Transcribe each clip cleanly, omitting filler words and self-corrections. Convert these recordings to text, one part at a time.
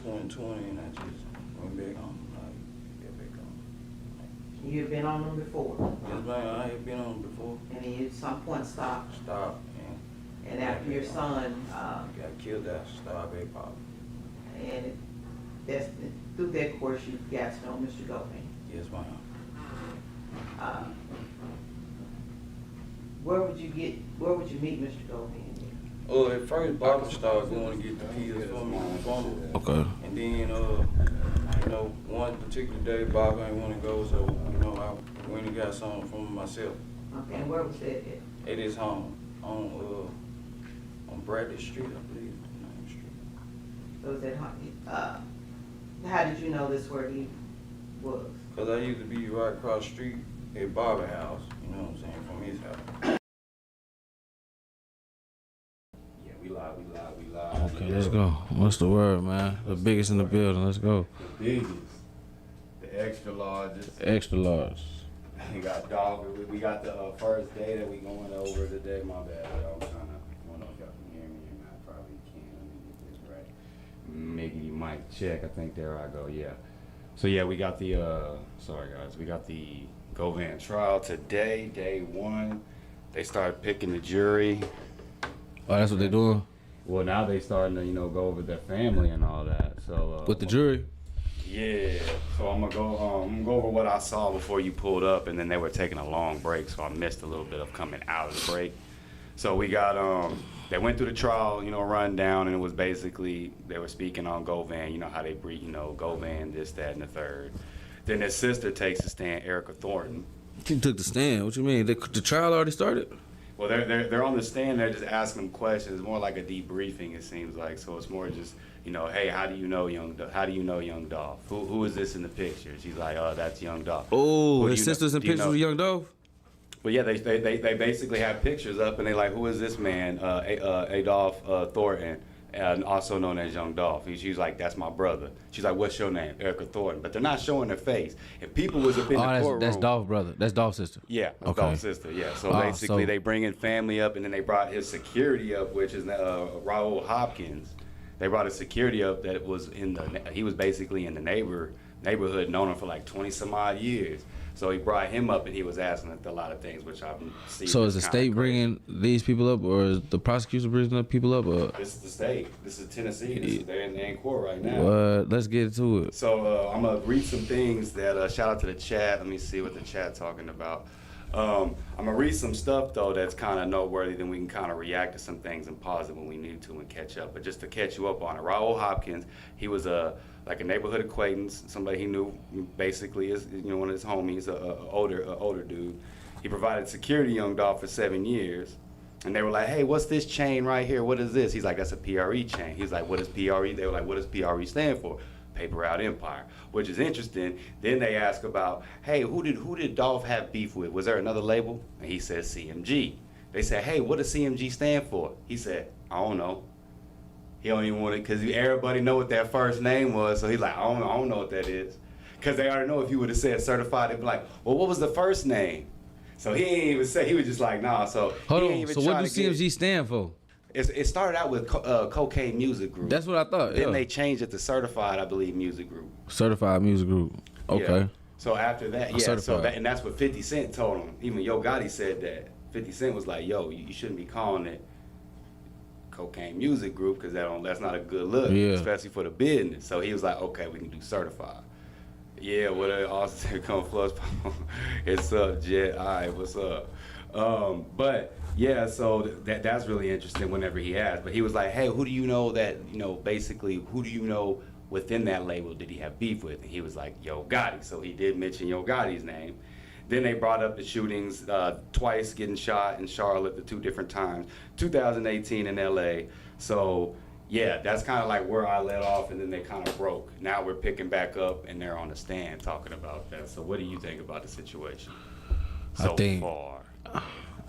2020, and I just went back on. Get back on. You've been on them before? Yes, man, I have been on before. And then you at some point stopped? Stopped, and after your son got killed, I stopped at pop. and that's through that course you got to know Mr. Govan. Yes, ma'am. Where would you meet Mr. Govan? At first, Bobby started going to get the pills from me. Okay. And then, one particular day, Bobby ain't want to go, so, I went and got something from myself. Okay, and where was that at? At his home, on Bradley Street, I believe, Main Street. So was that, how did you know this where he was? Because I used to be right across the street at Bobby's house, you know what I'm saying, from his house. Yeah, we live. Okay, let's go. What's the word, man? The biggest in the building. Let's go. The biggest, the extra largest. Extra large. We got Dolph. We got the first day that we going over today. My bad. I'm trying to. I don't know if y'all can hear me or not. Probably can. Let me get this right. Mickey mic check. I think there I go. Yeah. So yeah, we got the. Sorry guys. We got the Govan trial today. Day one. They started picking the jury. Oh, that's what they're doing? Well, now they starting to go over their family and all that. So With the jury? Yeah, so I'm gonna go over what I saw before you pulled up, and then they were taking a long break, so I missed a little bit of coming out of the break. So we got they went through the trial, rundown, and it was basically they were speaking on Govan, how they breed, Govan, this, that, and the third. Then his sister takes a stand, Erica Thornton. She took the stand. What you mean? The trial already started? Well, they're on the stand. They're just asking them questions. It's more like a debriefing, it seems like. So it's more just, hey, how do you know young Dolph? Who is this in the picture? She's like, oh, that's young Dolph. Oh, his sister's in pictures with young Dolph? Well, yeah, they basically have pictures up, and they like, who is this man? Adolph Thornton, also known as Young Dolph. She's like, that's my brother. She's like, what's your name? Erica Thornton. But they're not showing their face. If people was up in the courtroom. That's Dolph's brother. That's Dolph's sister. Yeah, that's Okay. Dolph's sister, yeah. So basically they bring in family up, and then they brought his security up, which is Raul Hopkins. They brought his security up that was he was basically in the neighborhood, known him for like 20 some odd years. So he brought him up, and he was asking a lot of things, which I've seen. So is the state bringing these people up, or is the prosecution bringing up people up? Or? This is the state. This is Tennessee. They're in court right now. Let's get into it. So I'm going to read some things that, shout out to the chat. Let me see what the chat's talking about. I'm going to read some stuff, though, that's kind of noteworthy. Then we can kind of react to some things and pause it when we need to and catch up. But just to catch you up on it, Raul Hopkins, he was like a neighborhood acquaintance, somebody he knew basically is one of his homies, a older dude. He provided security to Young Dolph for 7 years. And they were like, hey, what's this chain right here? What is this? He's like, that's a PRE chain. He's like, what is PRE? They were like, what does PRE stand for? Paper Route Empire, which is interesting. Then they ask about, hey, who did Dolph have beef with? Was there another label? And he says CMG. They said, hey, what does CMG stand for? He said, I don't know. He don't even want it because everybody know what that first name was. So he's like, I don't know what that is. Because they already know if you would have said certified, they'd be like, well, what was the first name? So he didn't even say. He was just like, nah. So Hold he on. ain't even So what does CMG stand for? It started out with Cocaine Music Group. That's what I thought. Then they changed it to Certified, I believe, Music Group. Certified Music Group. Okay. Yeah. So after that, and that's what 50 Cent told him. Even Yo Gotti said that. 50 Cent was like, yo, you shouldn't be calling it Cocaine Music Group because that's not a good look, especially for the business. So he was like, okay, we can do Certified. Yeah, what Austin come plus. It's up, Jet. All right, what's up? But yeah, so that's really interesting whenever he asked. But he was like, hey, who do you know that, basically, who do you know within that label did he have beef with? And he was like, Yo Gotti. So he did mention Yo Gotti's name. Then they brought up the shootings, twice getting shot in Charlotte, the 2 different times, 2018 in LA. So yeah, that's kind of like where I let off, and then they kind of broke. Now we're picking back up, and they're on the stand talking about that. So what do you think about the situation so far?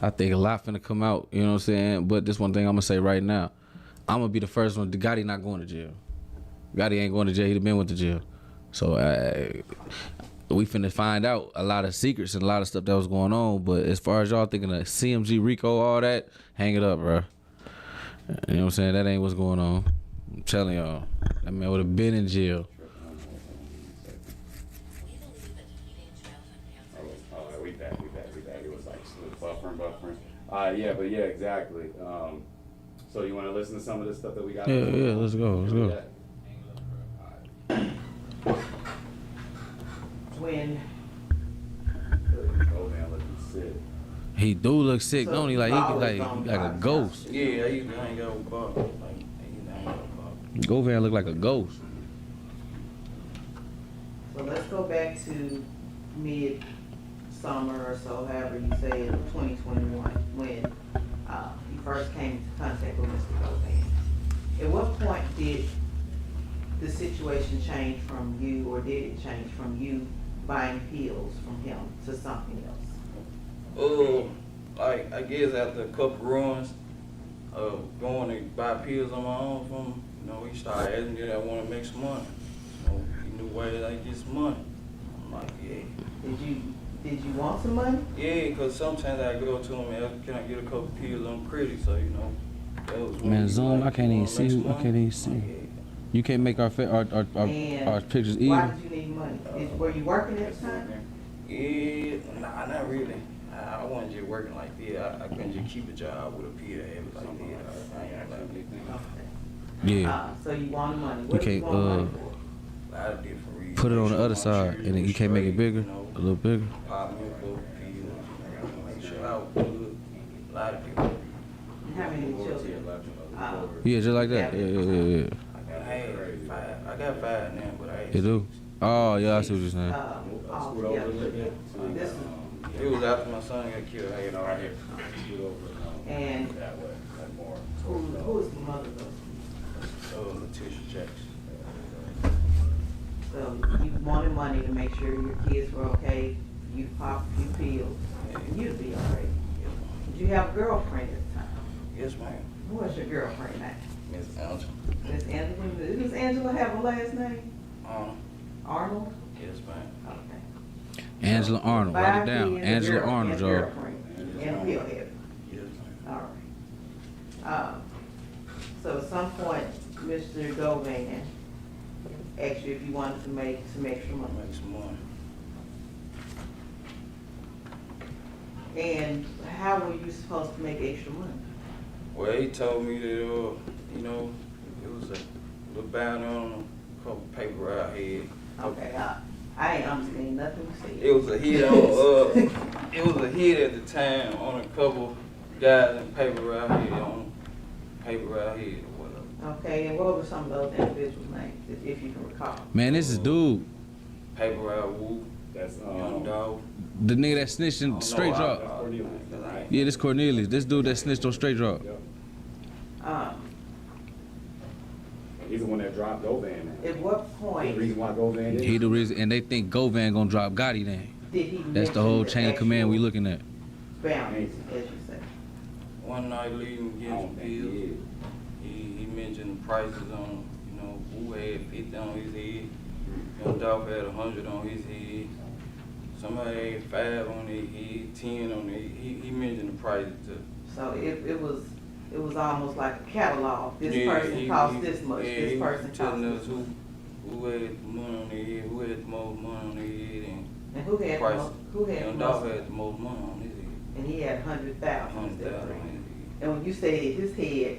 I think a lot finna come out, you know what I'm saying? But this one thing I'm gonna say right now, I'm gonna be the first one. Gotti not going to jail. Gotti ain't going to jail. He'd been with the jail. So we finna find out a lot of secrets and a lot of stuff that was going on. But as far as y'all thinking of CMG, Rico, all that, hang it up, bro. You know what I'm saying? That ain't what's going on. I'm telling y'all. That That man would have been in jail. Oh, we back. It was like buffering. Yeah, but yeah, exactly. So you want to listen to some of the stuff that we got? Yeah, let's go. When Oh man, looking sick. He do look sick, So don't he? Like he like a ghost. Yeah, I used to hang out with Bob. Like, I used to hang out with Bob. Govan look like a ghost. So let's go back to mid-summer or so, however you say it, 2021, when you first came into contact with Mr. Govan. At what point did the situation change from you, or did it change from you buying pills from him to something else? Like, I guess after a couple runs of going to buy pills on my own from him, you know, he started asking me that I want to make some money. You know, he knew ways I could get some money. I'm like, yeah. Did you want some money? Yeah, because sometimes I go to him and ask, can I get a couple pills on credit? So, you know, that was when Man, he Zoom, like, I can't "You even wanna see make you. some I can't money?" even see. I'm like, You can't make our pictures even. Why did you need money? Were you working at the time? yeah, nah, not really. I wasn't just working like that. I couldn't just keep a job with a pill habit like that. I ain't gonna lie. Okay. Yeah. So you wanted money. What did you can't, want money for? A lot of different reasons. Put it on the Make sure other my side, children and then was you can't make it straight, bigger, you know, a little bigger. pop me a couple pills, make sure I was good. A lot of people. How many children? Yeah, just like that. Yeah. I got five now, but I had You do? six. Oh, yeah, I see what you're saying. Altogether. This is, It was after my son got killed. I had all that. and who is the mother of? Letitia Jackson. So you wanted money to make sure your kids were okay, you popped a few pills, and you'd be all right. Did you have a girlfriend at the time? Yes, ma'am. Who was your girlfriend name? Miss Angela. Miss Angela? Does Angela have a last name? Arnold? Yes, ma'am. Okay. Angela Arnold, write it 5 down. kids, Angela a girl, Arnold, and a y'all. girlfriend, and a pill head. Yes, ma'am. All right. So at some point, Mr. Govan asked you if you wanted to make some extra money. Make some money. And how were you supposed to make extra money? Well, he told me that, you know, it was a little bounty on a couple paper out here. Okay, I ain't understanding nothing you said. It was a hit on, it was a hit at the time on a couple guys in paper out here, or whatever. Okay, and what were some of those individuals' names, if you can recall? Man, this is dude. Paper out Woo, That's Young Dog. The nigga that snitched in Straight Drop. Yeah, this Cornelius. This dude that snitched on Straight Drop. He's the one that dropped Govan. At what The point reason why Govan did He the reason, and they think Govan gonna drop Gotti then. did he That's the whole chain of command we looking at. bounties, as you say? One night leaving getting some pills, he mentioned the prices on, you know, Woo had 50 on his head, Young Dolph had 100 on his head, somebody had 5 on their head, 10 on their head. He mentioned the prices too. So it was almost like a catalog. This Yeah, person costs this much, yeah, this he person was costs telling this us much. who had the money on their head, who had the most money on their head, And who had the price. most, who had the Young Dolph most, had the most money on his head, and he had 100,000 100,000 instead of on 3. his head. And when you say his head,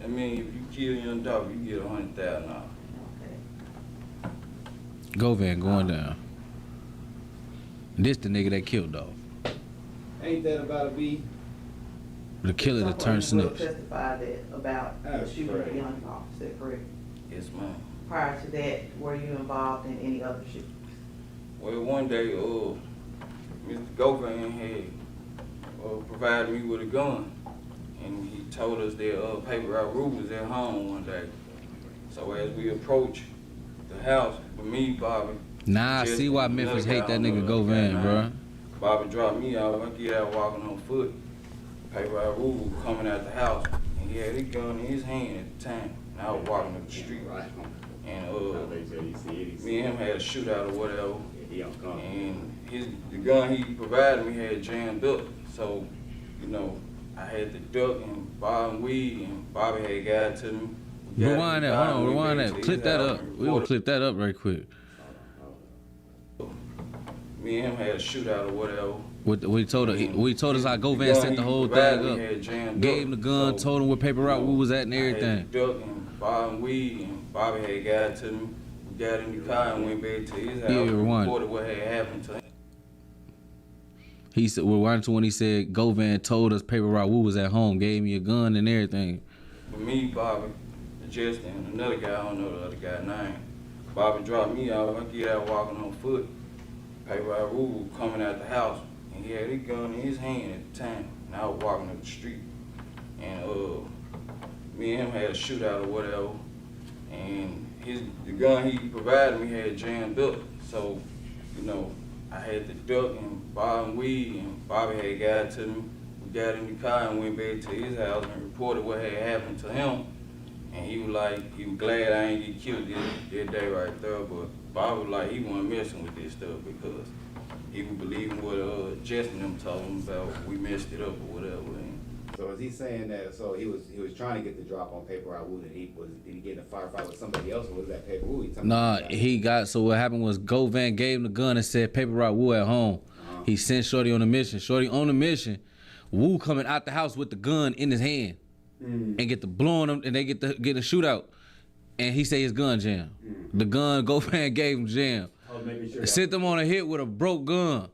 I mean, if you kill Young Dolph, you get $100,000. okay, Govan going down. This the nigga that killed Dolph. Ain't that about a B? The killer that turned someone will snitch. testify that about the That's shooting of correct. Young Dolph, is that correct? Yes, ma'am. Prior to that, were you involved in any other shootings? Well, one day, Mr. Govan had provided me with a gun, and he told us that Paper Out Rue was at home one day. So as we approached the house, with me, Bobby. Nah, I Jesse, see why and Memphis another hate guy that on nigga the Govan, guy, bruh. Bobby dropped me out. I get out walking on foot. Paper Out Rue was coming out the house, and he had his gun in his hand at the time. And I was walking up the street, and me and him had a shootout or whatever. And the gun he provided me had jammed up. So, you know, I had to duck and bob and weave, and Bobby had got to me. Rewind that. Hold on, rewind that. Clip that up. We gonna clip that up very quick. Me and him had a shootout or whatever. We told us how Govan set the whole thing up. Gave him the gun, told him what paper route we was at and everything. Duck and Bob and weed, and Bobby had got it to me. We got in the car and went back to his house. Yeah, rewind. Reported what had happened to him. He said, rewind to when he said Govan told us paper route we was at home, gave me a gun and everything. For me, Bobby, Justin, and another guy, I don't know the other guy's name. Bobby dropped me off. I get out walking on foot. Paper route Rule coming out the house. And he had his gun in his hand at the time. And I was walking up the street. And me and him had a shootout or whatever. And the gun he provided me had jammed up. So, you know, I had the duck and Bob and weed, and Bobby had got it to me. We got in the car and went back to his house and reported what had happened to him. And he was glad I ain't get killed that day right there. But Bobby was like, he wasn't messing with this stuff because he was believing what Justin them told him about we messed it up or whatever. So is he saying that? So he was trying to get the drop on paper route Wood, and did he get in a firefight with somebody else, or was that paper Wood? So what happened was Govan gave him the gun and said paper route Woo at home. He sent Shorty on a mission. Shorty on a mission. Woo coming out the house with the gun in his hand and get the blowing him, and they get the shootout. And he say his gun jammed. The gun Govan gave him jammed. Sent them on a hit with a broke gun.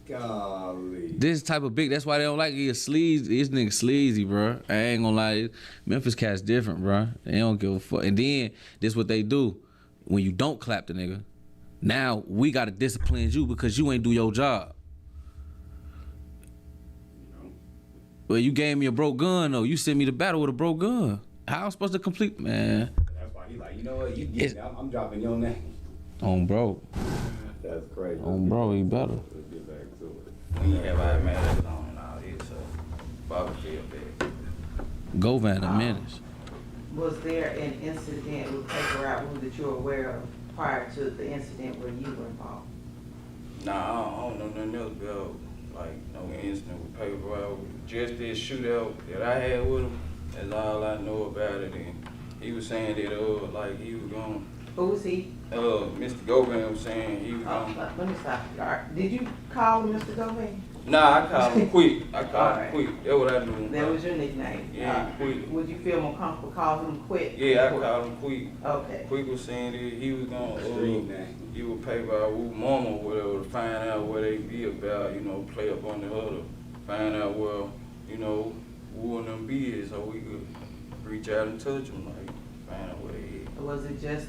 Golly. This type of big, that's why they don't like it. He's sleazy. This nigga sleazy, bro. I ain't gonna lie. Memphis cats different, bro. They don't give a fuck. And then, this what they do. When you don't clap the nigga, now we gotta discipline you because you ain't do your job. Well, you gave me a broke gun, though. You sent me to battle with a broke gun. How I'm supposed to complete, man? That's why he like, you know what? You get it. I'm dropping your name. On bro. That's crazy. On bro, he better. Let's get back to it. We have our matters on and all this, so Bobby feel bad. Govan a menace. Was there an incident with paper route Wood that you're aware of prior to the incident where you were involved? Nah, I don't know nothing else about, like, no incident with paper route. Just this shootout that I had with him, that's all I know about it. And he was saying that, like, he was going. Who was he? Mr. Govan was saying he was going. Let me stop you. All right. Did you call him Mr. Govan? Nah, I called him Quick. I called All him right. Quick. That's what I knew. That was your nickname. Yeah, Quick. Would you feel more comfortable calling him Quick? Yeah, I called him Quick. Okay. Quick was saying that he was Street gonna, name. he would pay by Woo Mama or whatever to find out what they be about, you know, play up on the huddle, find out where, you know, Woo and them be is, so we could reach out and touch them, like, find out where they is. Was it just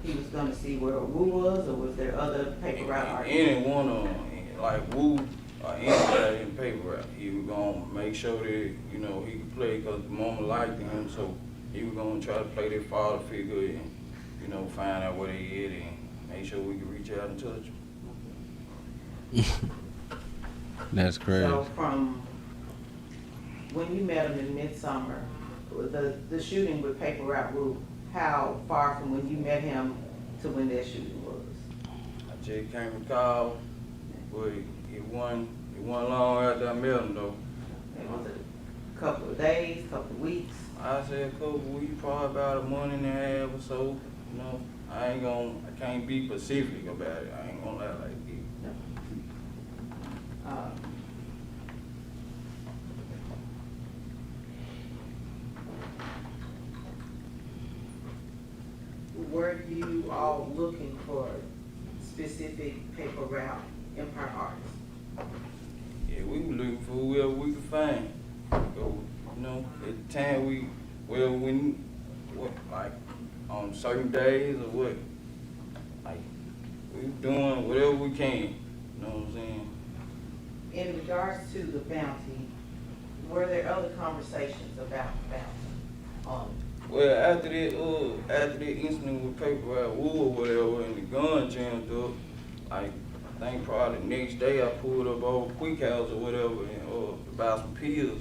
he was going to see where Woo was, or was there other paper route artists? Any one of them, like Woo or anybody in paper route, he was gonna make sure that, you know, he could play because the Mama liked him, so he was gonna try to play their father figure and, you know, find out where they is and make sure we could reach out and touch them. That's crazy. So from when you met him in midsummer, the shooting with paper route Woo, how far from when you met him to when that shooting was? I just can't recall, but it wasn't long after I met him though. And was it a couple of days, couple of weeks? I said a couple of weeks, probably about a month and a half or so. You know, I can't be specific about it. I ain't gonna lie like that. Were you all looking for specific paper route empire artists? Yeah, we were looking for whoever we could find. So, you know, at the time like on certain days or what, like we were doing whatever we can. You know what I'm saying? In regards to the bounty, were there other conversations about bounty? Well, after that incident with paper route Wood or whatever, and the gun jammed up, like I think probably the next day I pulled up over Quick House or whatever and to buy some pills.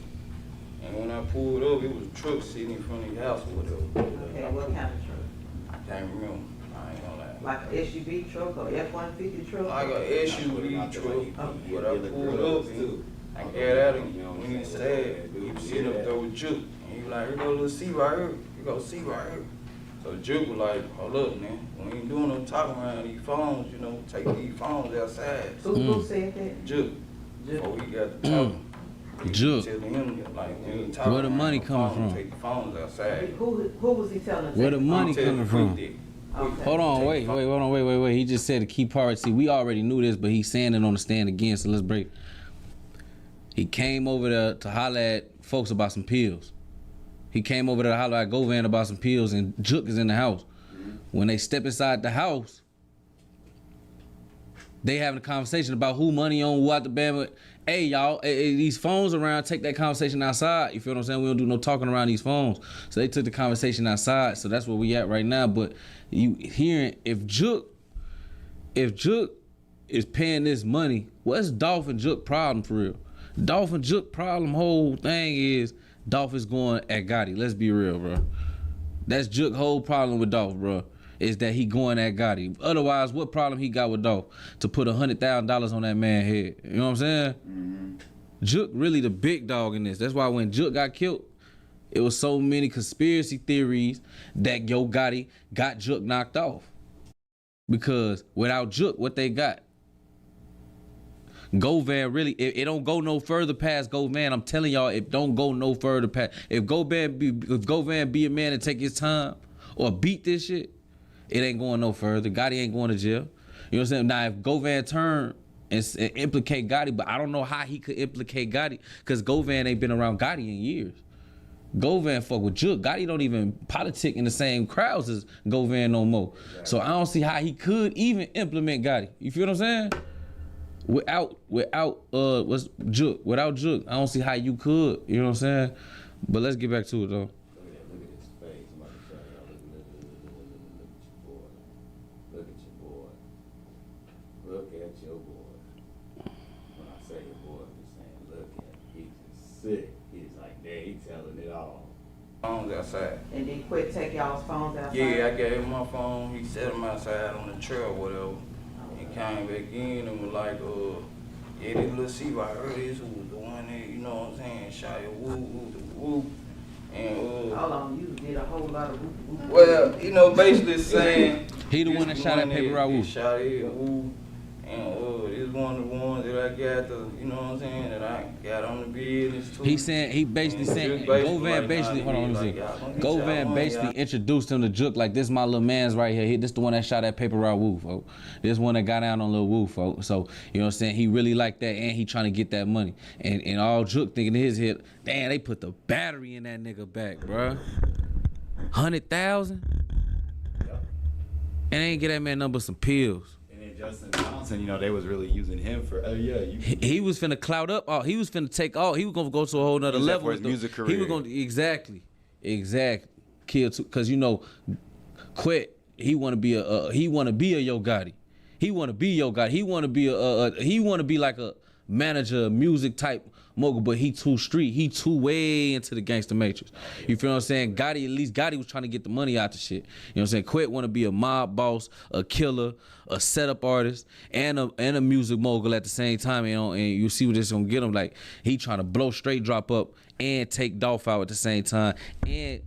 And when I pulled up, it was a truck sitting in front of the house or whatever. Okay, what kind of truck? I can't remember. I ain't gonna lie. Like an SUV truck or F-150 truck? Like an SUV truck, but I pulled up and I got out and when he said he was sitting up there with Jook. And he was like, here go little C right here. Here go see right here. So Jook was like, hold up, man. We ain't doing no talking around these phones, you know, take these phones outside. Who said that? Jook. Before we got to talking. Jook. Telling him, like, we ain't talking Where the money around coming phone, from? Take the phones outside. Who was he telling? Where the money Tell him coming from? quick dick. Okay. Hold on, wait. He just said the key part. See, we already knew this, but he's saying it on the stand again, so let's break. He came over there to holler at folks about some pills. He came over there to holler at Govan about some pills, and Jook is in the house. When they step inside the house, they having a conversation about who money on what the band. Hey, y'all, these phones around, take that conversation outside. You feel what I'm saying? We don't do no talking around these phones. So they took the conversation outside. So that's where we at right now. But you hearing, if Jook is paying this money, what's Dolph and Jook problem for real? Dolph and Jook problem whole thing is Dolph is going at Gotti. Let's be real, bro. That's Jook whole problem with Dolph, bro. Is that he going at Gotti. Otherwise, what problem he got with Dolph to put $100,000 on that man's head? You know what I'm saying? Mm-hmm. Jook really the big dog in this. That's why when Jook got killed, it was so many conspiracy theories that Yo Gotti got Jook knocked off. Because without Jook, what they got? Govan really, it don't go no further past Govan. I'm telling y'all, it don't go no further past. If Govan be a man and take his time or beat this shit, it ain't going no further. Gotti ain't going to jail. You know what I'm saying? Now, if Govan turn and implicate Gotti, but I don't know how he could implicate Gotti because Govan ain't been around Gotti in years. Govan fuck with Jook. Gotti don't even politic in the same crowds as Govan no more. Exactly. So I don't see how he could even implement Gotti. You feel what I'm saying? Without Jook, without Jook, I don't see how you could. You know what I'm saying? But let's get back to it though. Look at your boy. When I say your boy, I'm just saying, look at him. He's just sick. He's like, there, he's telling it all. Phones outside. And then quit take y'all's phones outside? Yeah, I gave him my phone. He set him outside on the trail or whatever. He came back in and was like, yeah, this little C right here, this was the one that, you know what I'm saying, shot your woo. And hold on, you did a whole lot of woo. well, you know, basically saying he the one that shot at Paper Route Woo. Shot it woo. And this one of the ones that I got to, you know what I'm saying, that I got on the business too. He basically saying, Govan basically, hold on, let me see. Govan basically introduced him to Jook like, this my little man's right here. This the one that shot at Paper Route Woo, folks. This one that got down on Lil Woo, folks. So, you know what I'm saying, he really like that and he trying to get that money. And all Jook thinking in his head, damn, they put the battery in that nigga back, bruh. 100,000? Yep. And they ain't get that man number some pills. Justin Johnson, you know, they was really using him for, he was finna clout up. He was finna take all. He was gonna go to a whole nother level for his music career. He was gonna exactly kill too, cause you know, Quet. He wanna be a Yo Gotti. He wanna be Yo Gotti. He wanna be like a manager, music type mogul, but he too street. He too way into the gangster matrix. You feel what I'm saying? Gotti was trying to get the money out the shit. You know what I'm saying? Quet want to be a mob boss, a killer, a setup artist, and a music mogul at the same time. You know, and you see what this gonna get him. Like, he trying to blow straight drop up and take Dolph out at the same time. And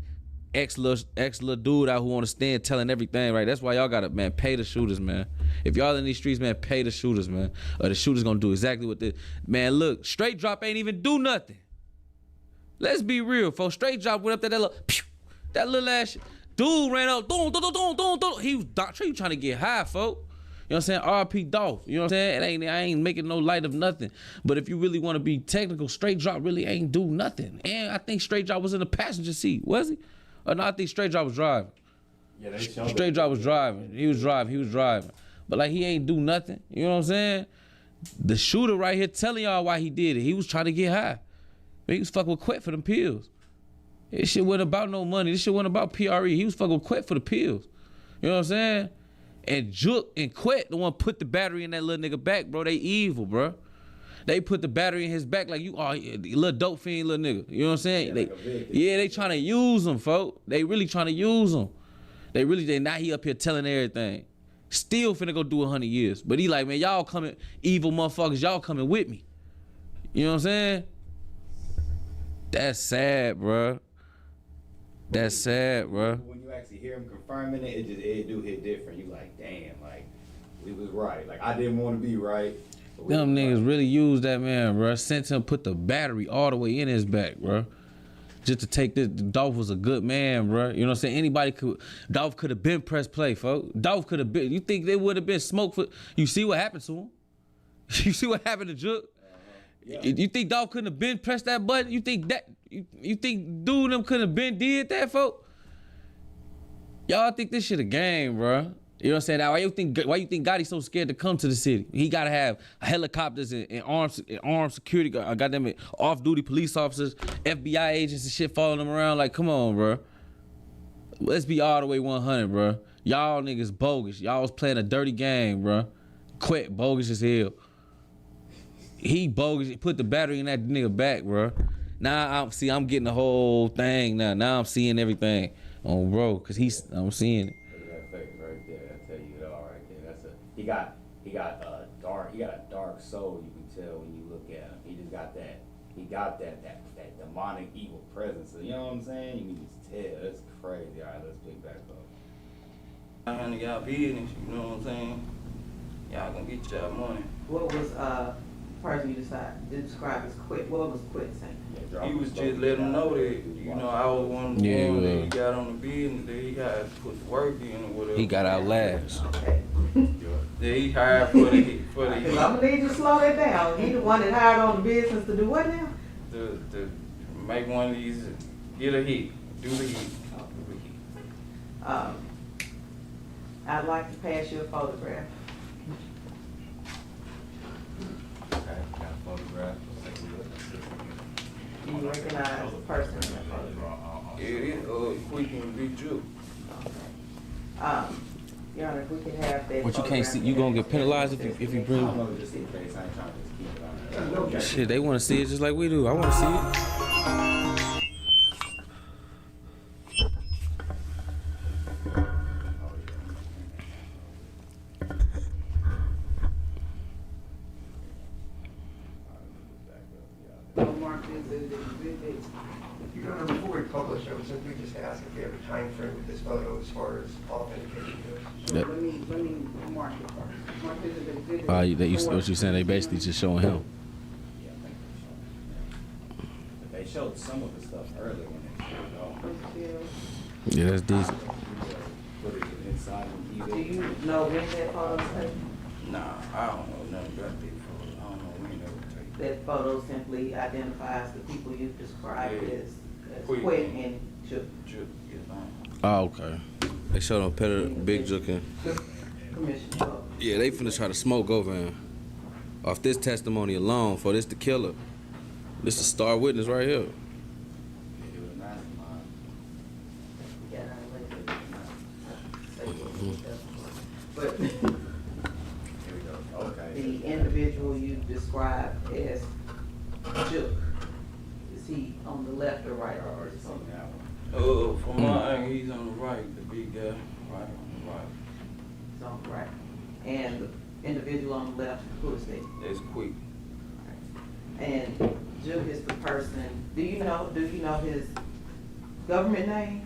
ex little dude out who on the stand telling everything, right? That's why y'all gotta, man, pay the shooters, man. If y'all in these streets, man, pay the shooters, man. Or the shooters gonna do exactly what this. Man, look, straight drop ain't even do nothing. Let's be real, folks. Straight drop went up there, that little ass dude ran up, he was trying to get high, folks. You know what I'm saying? R.P. Dolph. You know what I'm saying? I ain't making no light of nothing. But if you really want to be technical, straight drop really ain't do nothing. And I think straight drop was in the passenger seat, was he? Or no, I think straight drop was driving. Yeah, straight drop was driving. He was driving. But like, he ain't do nothing. You know what I'm saying? The shooter right here telling y'all why he did it. He was trying to get high. But he was fucking with Quet for them pills. This shit wasn't about no money. This shit wasn't about PRE. He was fucking with Quet for the pills. You know what I'm saying? And Jook and Quet, the one put the battery in that little nigga back, bro. They evil, bro. They put the battery in his back like, you are a little dope fiend little nigga. You know what I'm saying? They trying to use him, folks. They really trying to use him. Now he up here telling everything. Still finna go do 100 years. But he like, man, y'all coming, evil motherfuckers, y'all coming with me. You know what I'm saying? That's sad, bro. That's sad, bro. When you actually hear him confirming it, it do hit different. You like, damn, like we was right. Like I didn't want to be right. But we Them was niggas right. really used that man, bro. Sent him, put the battery all the way in his back, bro. Just to take this. Dolph was a good man, bro. You know what I'm saying? Anybody could. Dolph could have been press play, folks. Dolph could have been. You think they would have been smoke for? You see what happened to him? You see what happened to Jook? Yeah. You think Dolph couldn't have been pressed that button? You think that? You think dude them couldn't have been did that, folks? Y'all think this shit a game, bro? You know what I'm saying? Now, why you think Gotti's so scared to come to the city? He gotta have helicopters and armed security, goddamn it, off-duty police officers, FBI agents and shit following him around. Like, come on, bro. Let's be all the way 100, bro. Y'all niggas bogus. Y'all was playing a dirty game, bro. Quit bogus as hell. He bogus. He put the battery in that nigga back, bro. Now I'm getting the whole thing now. Now I'm seeing everything on bro, cause I'm seeing it. Look at that face right there. I tell you it all right there. He got a dark soul. You can tell when you look at him. He just got that. He got that demonic evil presence. You know what I'm saying? You can just tell. It's crazy. All right, let's pick back up. I handle y'all business, you know what I'm saying? Y'all gonna get y'all money. What was, person you described as quit, what was quit saying? Yeah, He was just letting them know that, you know, I was one of the Yeah, ones that well. he got on the business, that he got to put the work in or whatever. He got out last. Okay. That he hired for the heat. Cause I'm gonna need you to slow that down. He the one that hired on the business to do what now? To make one of these, get a hit, do the heat. I'd like to pass you a photograph. Okay, got a photograph. Let's take a look. Do you recognize the person in that photograph? It is, quick and big Jook. Your Honor, if we could have that. What you can't see, you gonna get penalized if you I bring. don't know, just in case. I ain't trying to just keep it on there. Shit, they want to see it just like we do. I want to see it. Mark is an exhibit. Your Honor, before we publish, I would simply just ask if we have a time frame with this photo as far as authentication goes. Yep. Let me mark it first. Mark this as exhibit. What you saying? They basically just showing him. Yeah, I think they showed some of the stuff earlier when they showed off. Yeah, that's decent. Put it inside the Do you know when that photo's taken? Nah, I don't know nothing about that photo. I don't know when they were taken. That photo simply identifies the people you've described Yeah. as Quick. Quit and Jook. Jook, yes, Oh, okay. They showed him Peter Big Jookin. Commissioner Govan. Yeah, they finna try to smoke Govan. Off this testimony alone, for this the killer. This the star witness right here. It was mastermind. Yeah, I like it. But Here we go. Okay. the individual you described as Jook, is he on the left or right? I already seen that one. From my angle, he's on the right, the big guy, right on the right. He's on the right. And the individual on the left, who is that? That's quick. And Jook is the person, do you know his government name?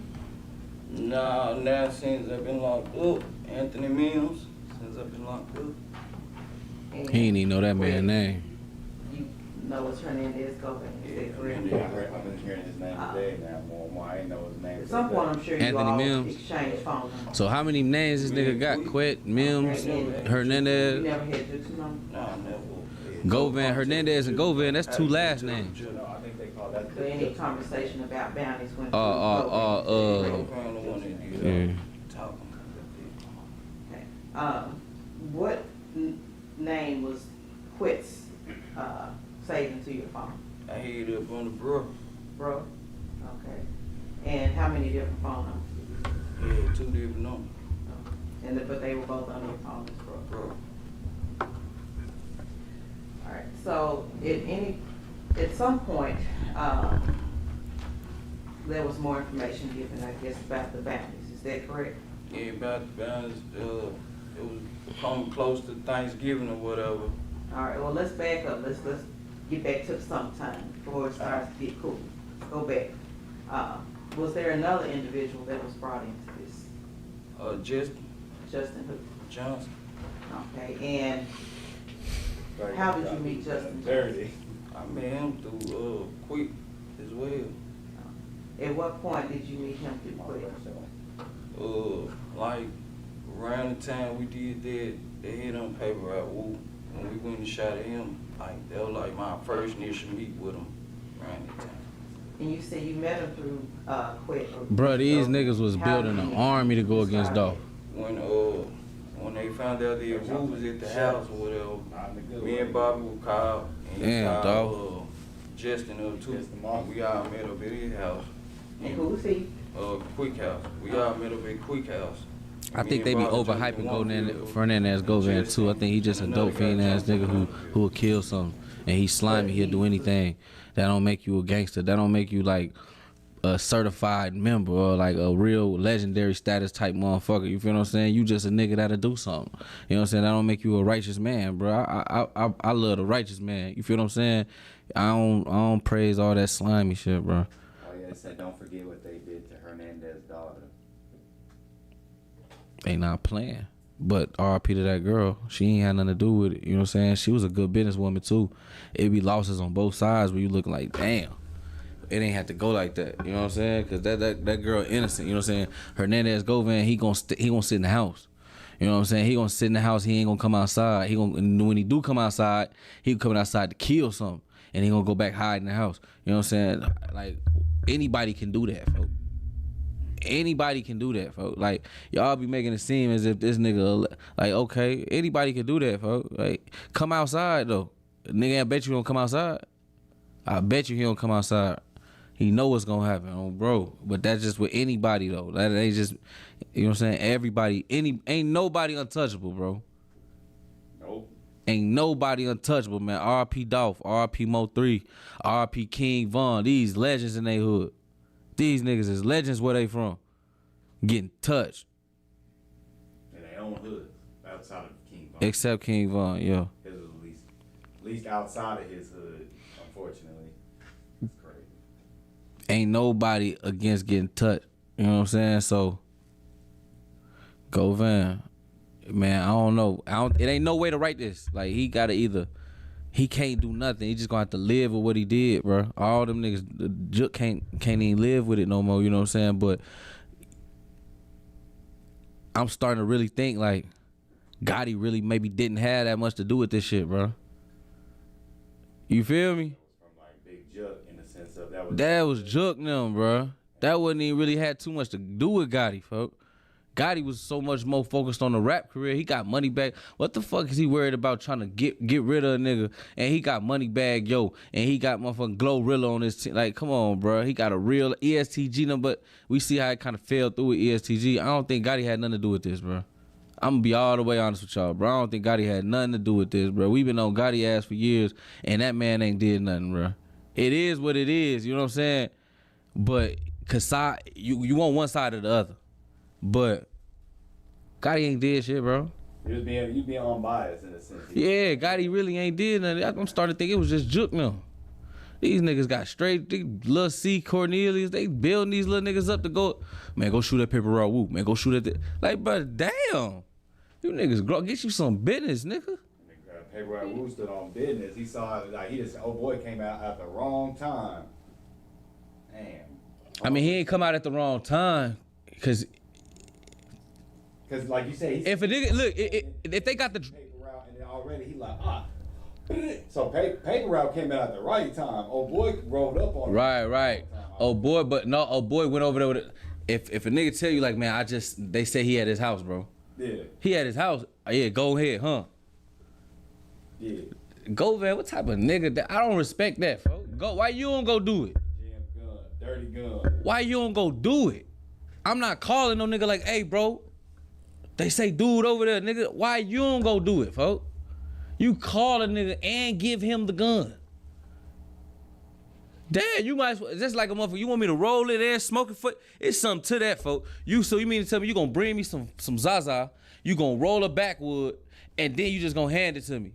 Nah, now since I've been locked up, Anthony Mills, since I've been locked up. And He ain't even know that man's name. You know it's Hernandez Govan, is that correct? Yeah, I've been hearing his name today now, more and more. I didn't know his name. At some point, I'm sure you Anthony all Mills? exchange phone numbers. So how many names this nigga got? Quet, Mims, You Hernandez, never had Jook's number? Nah, never. Govan, Hernandez, and Govan. That's two last names. No, I think they call that. So any conversation about bounties went through Govan the one that Yeah. you talking Okay. What name was Quit's saved into your phone? I hit it up on the bro. Bro? Okay. And how many different phone numbers? Yeah, 2 different numbers, But they were both on your phone as bro. bro. All right, so at some point, there was more information given, I guess, about the bounties, is that correct? Yeah, about the balance, it was coming close to Thanksgiving or whatever. All right, well, let's back up, let's get back to sometime before it starts to get cool. Go back. Was there another individual that was brought into this? Justin who? Johnson. Okay, and how did you meet Justin Johnson? I met him through Quick as well. At what point did you meet him through Quick? Like around the time we did that, they hit on paper at Woo. When we went and shot at him, like that was like my first initial meet with him around that time. And you said you met him through Quick. Bruh, these So niggas was how building did an you army to go against start Dolph. When they found out that Woo was at the house or whatever, me and Bobby were called and he Damn, called Justin up too. We all met up at his house. And who was he? Quick House. We all met up at Quick House. I think they be overhyping Hernandez Govan too. I think he just a dope fiend ass nigga who will kill something. And he's slimy, he'll do anything. That don't make you a gangster. That don't make you like a certified member or like a real legendary status type motherfucker. You feel what I'm saying? You just a nigga that'll do something. You know what I'm saying? That don't make you a righteous man, bro. I love the righteous man. You feel what I'm saying? I don't praise all that slimy shit, bro. Oh yeah, they said don't forget what they did to Hernandez's daughter. They not playing. But RIP to that girl, she ain't had nothing to do with it. You know what I'm saying? She was a good businesswoman too. It be losses on both sides where you looking like, damn, it ain't have to go like that. You know what I'm saying? Cause that girl innocent. You know what I'm saying? Hernandez Govan, he gonna sit in the house. You know what I'm saying? He gonna sit in the house. He ain't gonna come outside. When he do come outside, he coming outside to kill something, and he gonna go back hide in the house. You know what I'm saying? Like anybody can do that, folks. Anybody can do that, folks. Like, y'all be making it seem as if this nigga, like, okay, anybody can do that, folks. Like, come outside, though. Nigga, I bet you don't come outside. I bet you he don't come outside. He know what's gonna happen, bro. But that's just with anybody, though. That ain't just, you know what I'm saying? Everybody, ain't nobody untouchable, bro. Nope. Ain't nobody untouchable, man. RP Dolph, RP Mo 3, RP King Von. These legends in they hood. These niggas is legends where they from. Getting touched. In their own hood, outside of King Von. Except King Von, yeah. His was at least outside of his hood, unfortunately. It's crazy. Ain't nobody against getting touched. You know what I'm saying? So, Govan, man, I don't know. It ain't no way to write this. Like, he gotta either, he can't do nothing. He just gonna have to live with what he did, bro. All them niggas, Jook can't even live with it no more. You know what I'm saying? But I'm starting to really think like Gotti really maybe didn't have that much to do with this shit, bro. You feel me? From like Big Jook in the sense of that was Jook them, bro. That wouldn't even really had too much to do with Gotti, folks. Gotti was so much more focused on the rap career. He got money back. What the fuck is he worried about trying to get rid of a nigga? And he got money bag, yo. And he got motherfucking Glorilla on his team. Like, come on, bro. He got a real ESTG number. But we see how it kind of fell through with ESTG. I don't think Gotti had nothing to do with this, bro. I'm going to be all the way honest with y'all, bro. I don't think Gotti had nothing to do with this, bro. We been on Gotti ass for years, and that man ain't did nothing, bro. It is what it is, you know what I'm saying? But, cause you want one side or the other. But Gotti ain't did shit, bro. You being unbiased in a sense. Yeah, Gotti really ain't did nothing. I'm starting to think it was just Jook now. These niggas got straight, Lil C, Cornelius, they building these little niggas up to go, man, go shoot that paper route, woo, man, go shoot at like, bro, damn. You niggas grow, get you some business, nigga. Paper Route Woo stood on business. He saw it, like, old boy came out at the wrong time. Damn. I mean, he ain't come out at the wrong time, cause like you said, if a nigga, look, if they got the paper route and then already he like, so paper route came out at the right time. Old boy rolled up on it. Right. Oh boy, but no, old boy went over there with it. If a nigga tell you like, man, they say he had his house, bro. Yeah. He had his house. Yeah, go ahead, huh? Yeah. Go, man. What type of nigga that? I don't respect that, folks. Go. Why you don't go do it? Jam gun, dirty gun. Why you don't go do it? I'm not calling no nigga like, hey, bro. They say dude over there, nigga. Why you don't go do it, folks? You call a nigga and give him the gun. Damn, you might as well, just like a motherfucker, you want me to roll it and smoke it for, it's something to that, folks. So you mean to tell me you gonna bring me some Zaza, you gonna roll a backwood, and then you just gonna hand it to me?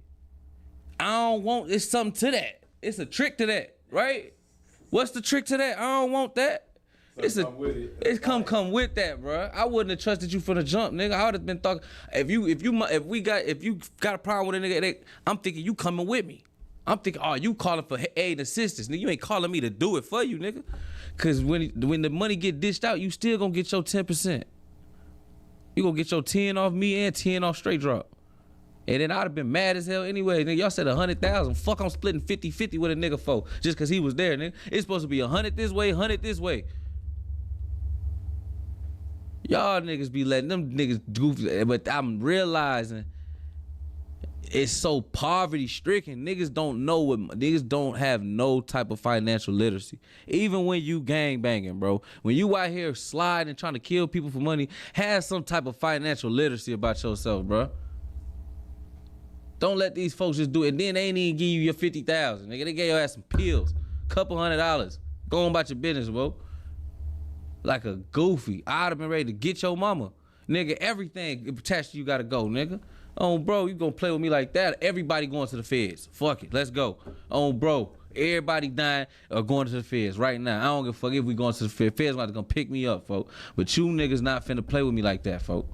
I don't want, it's something to that. It's a trick to that, right? What's the trick to that? I don't want that. It's come with that, bro. I wouldn't have trusted you from the jump, nigga. I would have been thought if you got a problem with a nigga, I'm thinking you coming with me. I'm thinking, oh, you calling for aid and assistance, nigga. You ain't calling me to do it for you, nigga. Cause when the money get dished out, you still gonna get your 10%. You gonna get your 10 off me and 10 off straight drop. And then I'd have been mad as hell anyway. Nigga, y'all said 100,000. Fuck, I'm splitting 50-50 with a nigga for just cause he was there, nigga. It's supposed to be 100 this way, 100 this way. Y'all niggas be letting them niggas goof, but I'm realizing it's so poverty stricken. Niggas don't have no type of financial literacy. Even when you gang banging, bro. When you out here sliding and trying to kill people for money, have some type of financial literacy about yourself, bro. Don't let these folks just do it. And then they ain't even give you your 50,000. Nigga, they gave your ass some pills. Couple $100. Go on about your business, bro. Like a goofy. I'd have been ready to get your mama. Nigga, everything attached to you gotta go, nigga. Oh, bro, you gonna play with me like that? Everybody going to the feds. Fuck it, let's go. Oh, bro, everybody dying or going to the feds right now. I don't give a fuck if we going to the feds. Feds gonna pick me up, folk. But you niggas not finna play with me like that, folk.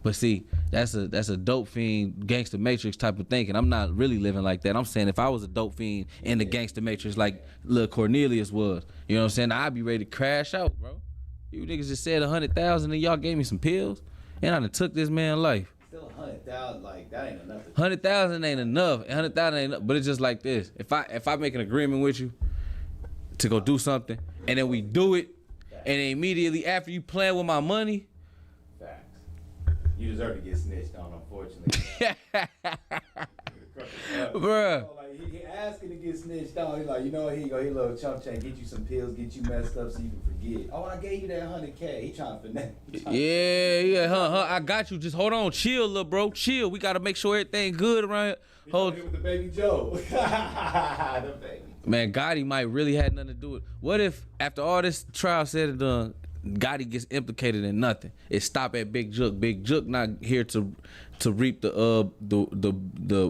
But see, that's a dope fiend, gangster matrix type of thinking. I'm not really living like that. I'm saying if I was a dope fiend in the gangster matrix like Lil Cornelius was, you know what I'm saying? I'd be ready to crash out, bro. You niggas just said 100,000 and y'all gave me some pills, and I done took this man's life. Still 100,000, like that ain't enough. 100,000 ain't enough. 100,000 ain't enough. But it's just like this. If I make an agreement with you to go do something, and then we do it, and then immediately after you playing with my money. Facts. You deserve to get snitched on, unfortunately. Bruh. Like, he asking to get snitched on. He's like, you know what? Here you go. Here, little chump change. Get you some pills. Get you messed up so you can forget. Oh, I gave you that 100K. He trying to finesse. Yeah. I got you. Just hold on. Chill, little bro. Chill. We got to make sure everything good around here. Hold with the baby Joe. The baby. Man, Gotti might really had nothing to do with it. What if, after all this trial said and done, Gotti gets implicated in nothing? It stop at Big Jook. Big Jook not here to reap the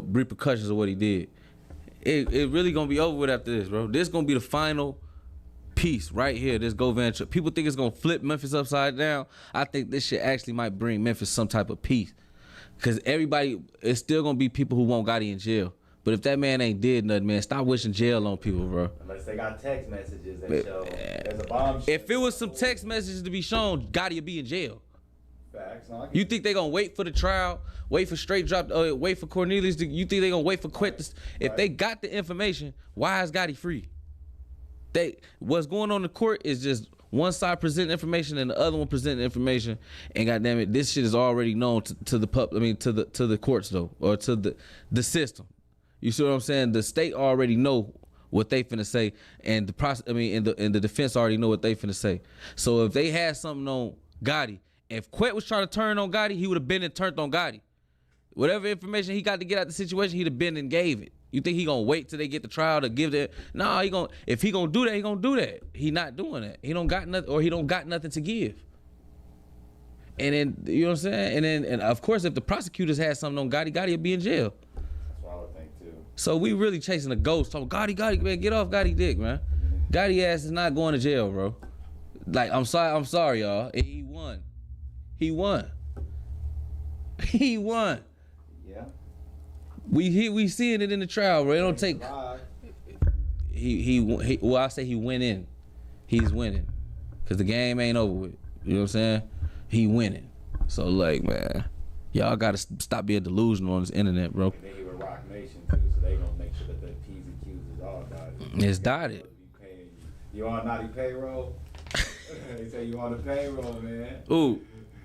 repercussions of what he did. It really gonna be over with after this, bro. This gonna be the final piece right here. This Govan. People think it's gonna flip Memphis upside down. I think this shit actually might bring Memphis some type of peace, cause it's still gonna be people who want Gotti in jail. But if that man ain't did nothing, man, stop wishing jail on people, bro. Unless they got text messages that show there's a bomb. If it was some text messages to be shown, Gotti would be in jail. Facts. You think they gonna wait for the trial, wait for straight drop, wait for Cornelius? You think they gonna wait for Quet? If they got the information, why is Gotti free? What's going on in the court is just one side presenting information and the other one presenting information, and goddamn it, this shit is already known to the pub. I mean, to the courts though, or to the system. You see what I'm saying? The state already know what they finna say, and the defense already know what they finna say. So if they had something on Gotti, if Quet was trying to turn on Gotti, he would have been and turned on Gotti. Whatever information he got to get out the situation, he'd have been and gave it. You think he gonna wait till they get the trial to give that? Nah, if he gonna do that, he gonna do that. He not doing that. He don't got nothing, or he don't got nothing to give. And then, you know what I'm saying? And of course, if the prosecutors had something on Gotti, Gotti would be in jail. That's what I would think too. So we really chasing a ghost. Talking Gotti, man, get off Gotti dick, man. Gotti ass is not going to jail, bro. Like, I'm sorry, y'all. He won. He won. Yeah. We seeing it in the trial, bro. It don't take. Well, I say he went in. He's winning, cause the game ain't over with. You know what I'm saying? He winning. So like, man, y'all gotta stop being delusional on this internet, bro. And they give a Rock Nation too, so they gonna make sure that the P's and Q's is all dotted. It's dotted. You on naughty payroll? They say you on the payroll, man. Ooh.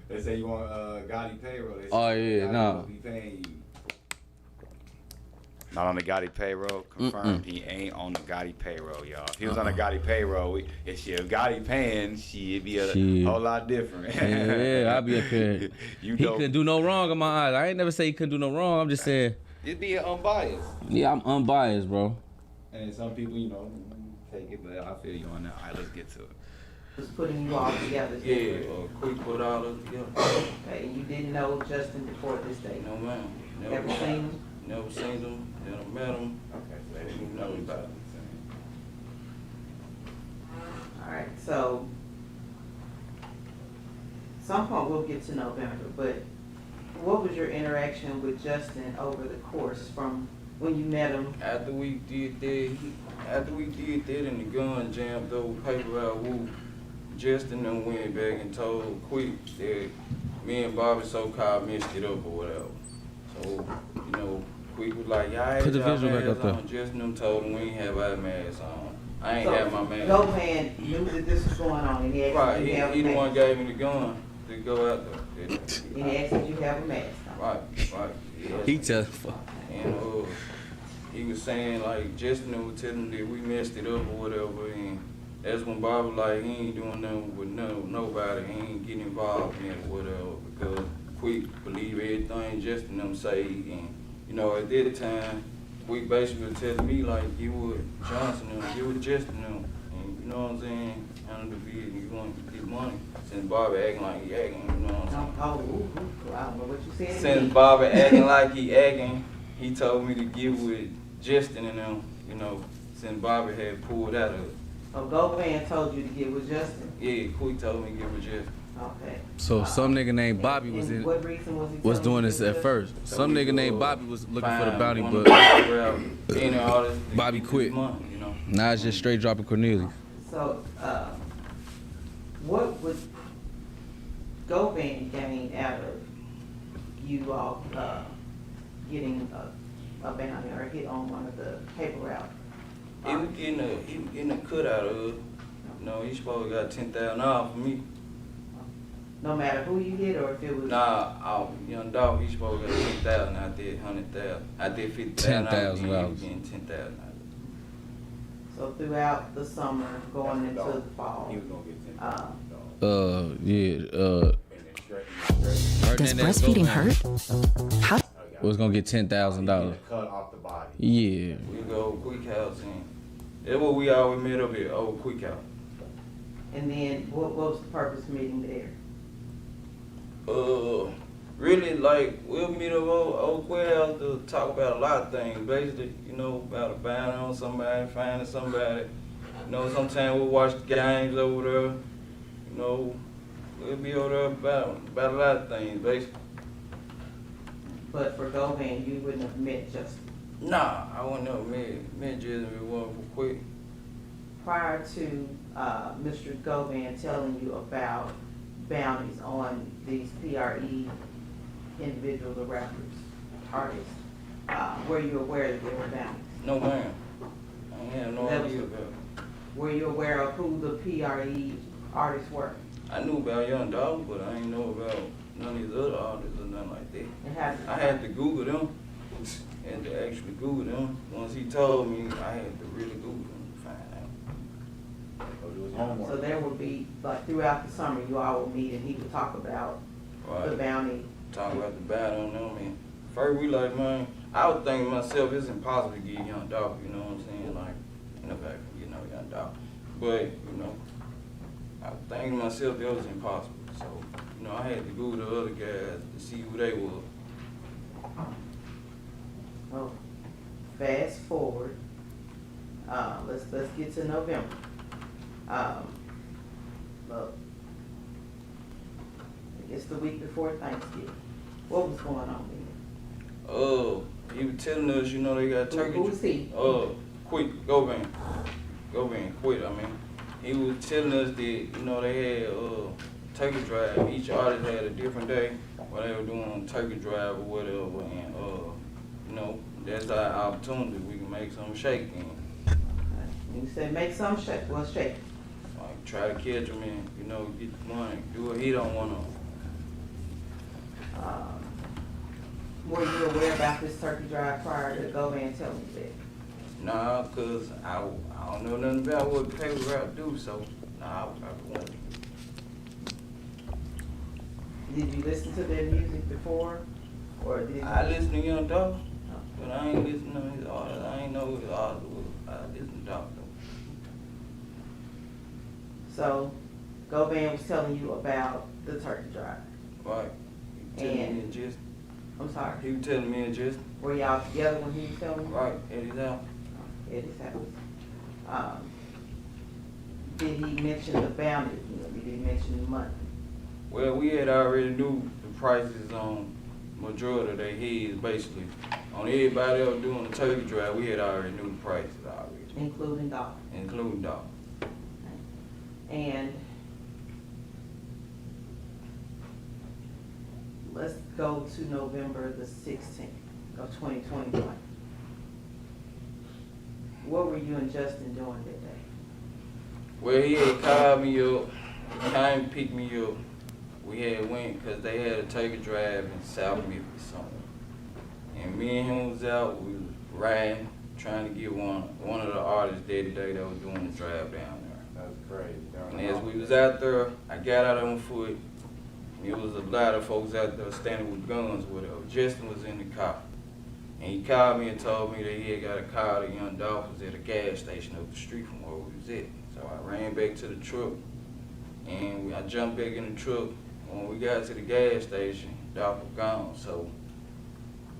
They say you on Gotti payroll. They say Oh yeah, no. Be paying you. Not on the Gotti payroll. Confirmed he ain't on the Gotti payroll, y'all. If he was on the Gotti payroll, if Gotti paying, it'd be a whole lot different. Yeah, I'll be up here. He couldn't do no wrong in my eyes. I ain't never say he couldn't do no wrong. I'm just saying. It'd be unbiased. Yeah, I'm unbiased, bro. And some people, take it, but I feel you on that. All right, let's get to it. Just putting you all together. Yeah, quick put all of together. Okay, and you didn't know Justin before this day? No, ma'am. Never seen him? Never seen them. Never met them. Okay, so they didn't even know about it. Alright, so some point we'll get to November, but what was your interaction with Justin over the course from when you met him? After we did that and the gun jammed those paper out, Justin then went back and told Quick that me and Bobby so-called messed it up or whatever. So, you know, Quick was like, y'all had Put the y'all visual back masks up there. on. Justin them told him we ain't have our masks on. I ain't So, have my mask. Govan knew that this was going on, and he asked Right, if you have he a the one mask. gave me the gun to go out there. And he asked if you have a mask on. Right. Yeah. He tell. And he was saying like Justin was telling him that we messed it up or whatever, and that's when Bob was like he ain't doing nothing with nobody, he ain't getting involved in it or whatever, because Quick believe everything Justin them say, and you know at that time Quick basically was telling me like you would Johnson them, you would Justin them, and you know what I'm saying, handle the business, you want to get money. Since Bobby acting like he acting, you know what I'm saying. I don't know what you said. Since Bobby acting like he acting, he told me to get with Justin and them, you know, since Bobby had pulled out of it. So Govan told you to get with Justin? Yeah, Quick told me to get with Justin. Okay. So some nigga named Bobby was And in. what reason was he Was telling doing you this to get at with first. So Some we nigga could, named Bobby was looking for the find bounty, one but of the route, any artist to Bobby get quit. money, you know. now it's just straight dropping Cornelius. So, what would Govan gain out of you all getting a bounty or a hit on one of the paper route? He was getting a cut out of it. You know, he supposed to got $10,000 for me. No matter who you hit or if it was. Nah, young dog, he supposed to get 10,000 out there, 100,000. I did 50,000. $10,000. He was getting 10,000. So throughout the summer, going into the He fall, was gonna get 10. Yeah. Does Hernandez breastfeeding Govan hurt? How? was gonna get $10,000. Cut off the body. Yeah. We go Quick House and that's what we always met up at, old Quick House. and then what was the purpose of meeting there? Really like we'll meet up old Quick House to talk about a lot of things. Basically, you know, about a bounty on somebody, finding somebody. You know, sometimes we'll watch the games over there. You know, we'll be over there about a lot of things, basically. But for Govan, you wouldn't have met Justin. Nah, I wouldn't have met Justin if it wasn't for Quick. Prior to Mr. Govan telling you about bounties on these PRE individuals or rappers, artists, were you aware that there were bounties? No ma'am. I ain't have no That was- idea about it. Were you aware of who the PRE artists were? I knew about Young Dolph, but I ain't know about none of these other artists or nothing like that. And how, I had to Google them, had to actually Google them. Once he told me, I had to really Google them to find out. Go do his homework. so there would be, like throughout the summer, you all would meet and he would talk about the Right. bounty. Talk about the battle on them, and first we like, man, I was thinking to myself, it's impossible to get Young Dolph, you know what I'm saying? Like, nobody can get no Young Dolph. But, you know, I was thinking to myself, that was impossible. So, you know, I had to Google the other guys to see who they were. Oh, fast forward, let's get to November. Look, it's the week before Thanksgiving. What was going on then? He was telling us, you know, they got turkey. Who's he? Quick, Govan, quit. I mean, he was telling us that, you know, they had turkey drive. Each artist had a different day where they were doing turkey drive or whatever, and you know, that's our opportunity. We can make some shake and You said make some shake. What's shake? like try to catch them and, you know, get the money, do what he don't want to. Were you aware about this turkey drive prior to Govan telling you that? Nah, cause I don't know nothing about what paper route do, so nah, I probably won't. Did you listen to their music before, or did you? I listen to Young Dolph, but I ain't listen to his artist. I ain't know who his artist was. I listen to Dolph though. So, Govan was telling you about the turkey drive. Right. He was telling me And- and just, I'm sorry. he was telling me and just, Were y'all together when he was telling you? right, at his house. At his house. Did he mention the bounty? Did he mention the money? Well, we had already knew the prices on majority of their heads, basically. On everybody else doing the turkey drive, we had already knew the prices already, Including Dolph. including Dolph. And let's go to November the 16th of 2021. What were you and Justin doing that day? Well, he had called me up, he came to pick me up. We had went, cause they had a turkey drive in South Memphis somewhere. And me and him was out, we was riding, trying to get one of the artists that day that was doing the drive down there. That's crazy. And as we was out there, I got out on foot. It was a lot of folks out there standing with guns with her. Justin was in the car. And he called me and told me that he had got a call that young Dolph was at a gas station up the street from where we was at. So I ran back to the truck and I jumped back in the truck. When we got to the gas station, Dolph was gone. So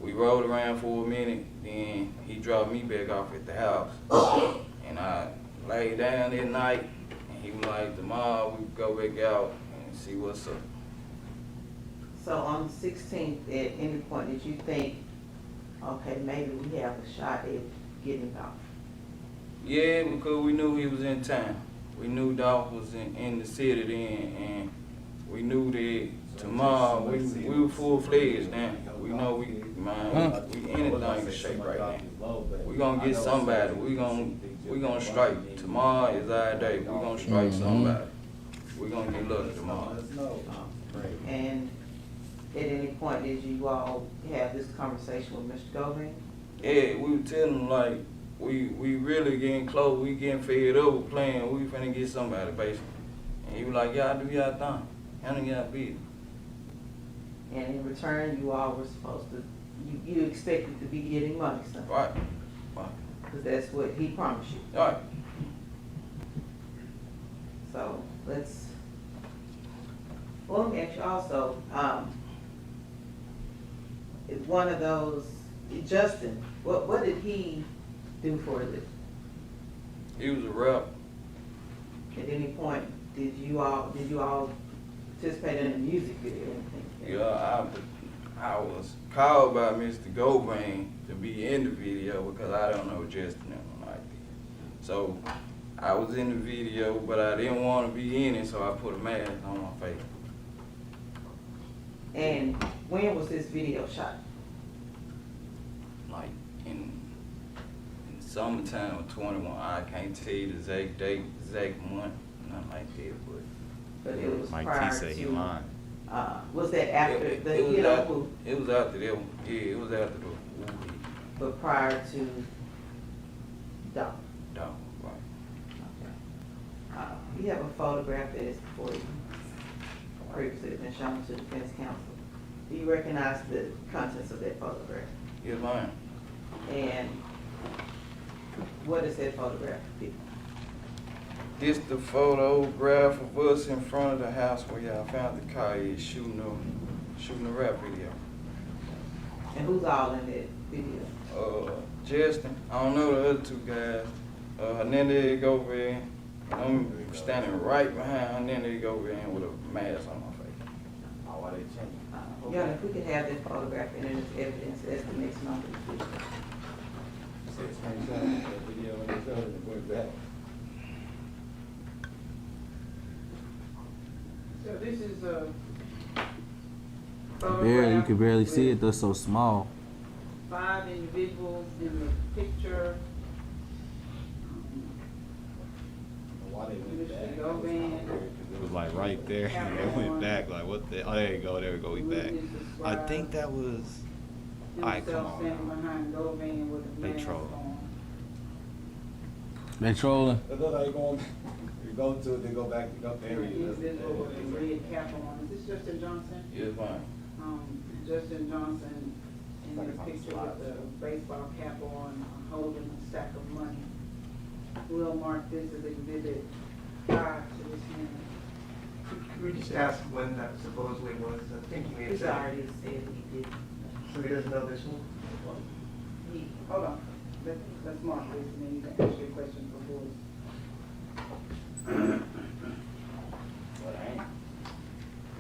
we rode around for a minute, then he dropped me back off at the house. And I laid down that night, and he was like, tomorrow we go back out and see what's up. So on the 16th, at any point, did you think, okay, maybe we have a shot at getting Dolph? Yeah, because we knew he was in town. We knew Dolph was in the city then, and we knew that tomorrow we were full-fledged now. We know we anything in shape right now. We gonna get somebody. We gonna strike. Tomorrow is our day. We gonna strike somebody. We gonna get lucky tomorrow. And at any point, did you all have this conversation with Mr. Govan? Yeah, we were telling him like we really getting close. We getting fed up with playing. We finna get somebody basically. And he was like, y'all do y'all thing. Handle y'all business. And in return, you all were supposed to, you expected to be getting money, so. Right. Right. Because that's what he promised you. All right. So let's, well, let me ask you also, is one of those, Justin, what did he do for a living? He was a rep. At any point, did you all participate in a music video or anything? Yeah, I was called by Mr. Govan to be in the video because I don't know Justin and like that. So I was in the video, but I didn't want to be in it, so I put a mask on my face. And when was this video shot? Like in summertime of 21. I can't tell you the exact date, exact month, nothing like that, But it was Mike prior T said he to, lying. was that after it the was hit after, on who? it was after that one. Yeah, it was after the But prior to Dolph? dog, right. Okay. You have a photograph that is before you, previously been shown to the defense counsel. Do you recognize the contents of that photograph? Yes, ma'am. And what is that photograph? This the photograph of us in front of the house where y'all found the car is shooting a rap video. And who's all in that video? Justin, I don't know the other two guys. Hernandez Govan, and I'm standing right behind Hernandez Govan with a mask on my face. Oh, why they change? Yeah, if we could have that photograph and then it's evidence, that's the next number. Video and it's over and went back. So this is a Barely, you can barely see it. They're so small. 5 individuals in the picture. Why they went back? Mr. Govan. It was like right there, and they went back. Like what the? Oh, there you go. There we go. We back. I think that was. Alright, come on. Standing behind Govan with a They mask troll. on. They trolling. That's how you going. You go to it, they go back. They go there. Individual with a red cap on. Is this Justin Johnson? Yes, ma'am. Justin Johnson in this picture with a baseball cap on, holding a stack of money. We'll mark this as exhibit 5 to this hearing. Could we just ask when that supposedly was? I think you may have He's said. already said he did. So he doesn't know this one? Hold on, let's mark this and then you can ask your question for Boyd. But I ain't.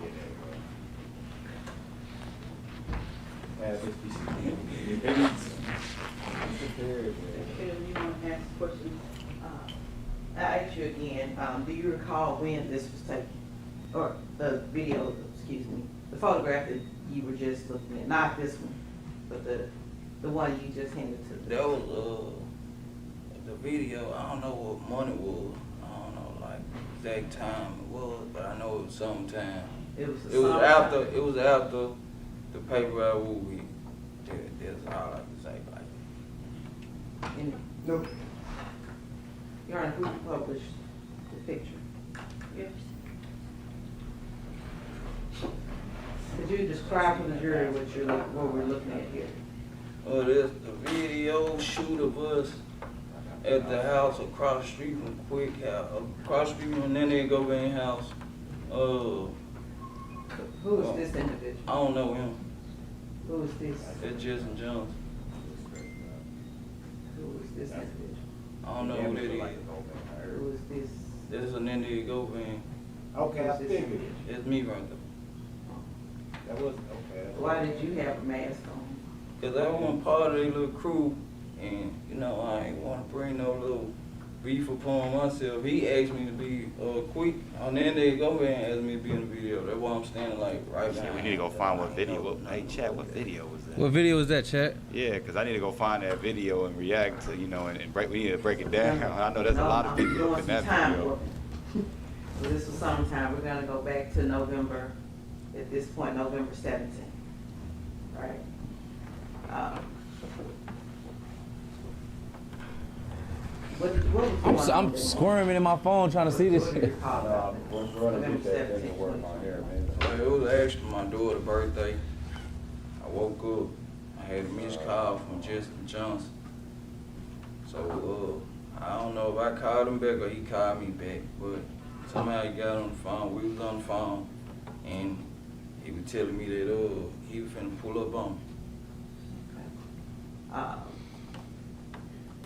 Yeah, have this piece of paper. You want to ask questions? I ask you again, do you recall when this was taken? Or the video, excuse me, the photograph that you were just looking at, not this one, but the one you just handed to the. That was, the video, I don't know what month it was. I don't know, like, exact time it was, but I know it was sometime. It was after the paper I will be. That's all I can say, like. No, Your Honor, who published the picture? Yes. Could you describe for the jury what we're looking at here? There's the video shoot of us at the house across the street from Quick House, across the street from Govan house. Who is this individual? I don't know him. Who is this? That's Jason Jones. Who is this individual? I don't know who that is. Who is this? This is an Indian Govan. Okay, I figured. It's me right there. That wasn't, okay. Why did you have a mask on? Cause I wasn't part of their little crew, and you know I ain't want to bring no little beef upon myself. He asked me to be quick, and then they go in and asked me to be in the video. That's why I'm standing like right Yeah, behind. we need to go find what video. Hey, chat, what video was that? What video was that, chat? Yeah, because I need to go find that video and react to, and break. We need to break it down. I know there's a lot of I'm video doing in some that time video. warping. So this was summertime. We're gonna go back to November, at this point, November 17th, right? What was going on I'm there? squirming in my phone trying to see this What do you shit. recall about it? We're gonna November get that 17th, paperwork on here, man. Well, it was actually my daughter's birthday. I woke up. I had a missed call from Justin Johnson. So I don't know if I called him back or he called me back, but somehow he got on the phone. We was on the phone, and he was telling me that he was finna pull up on me.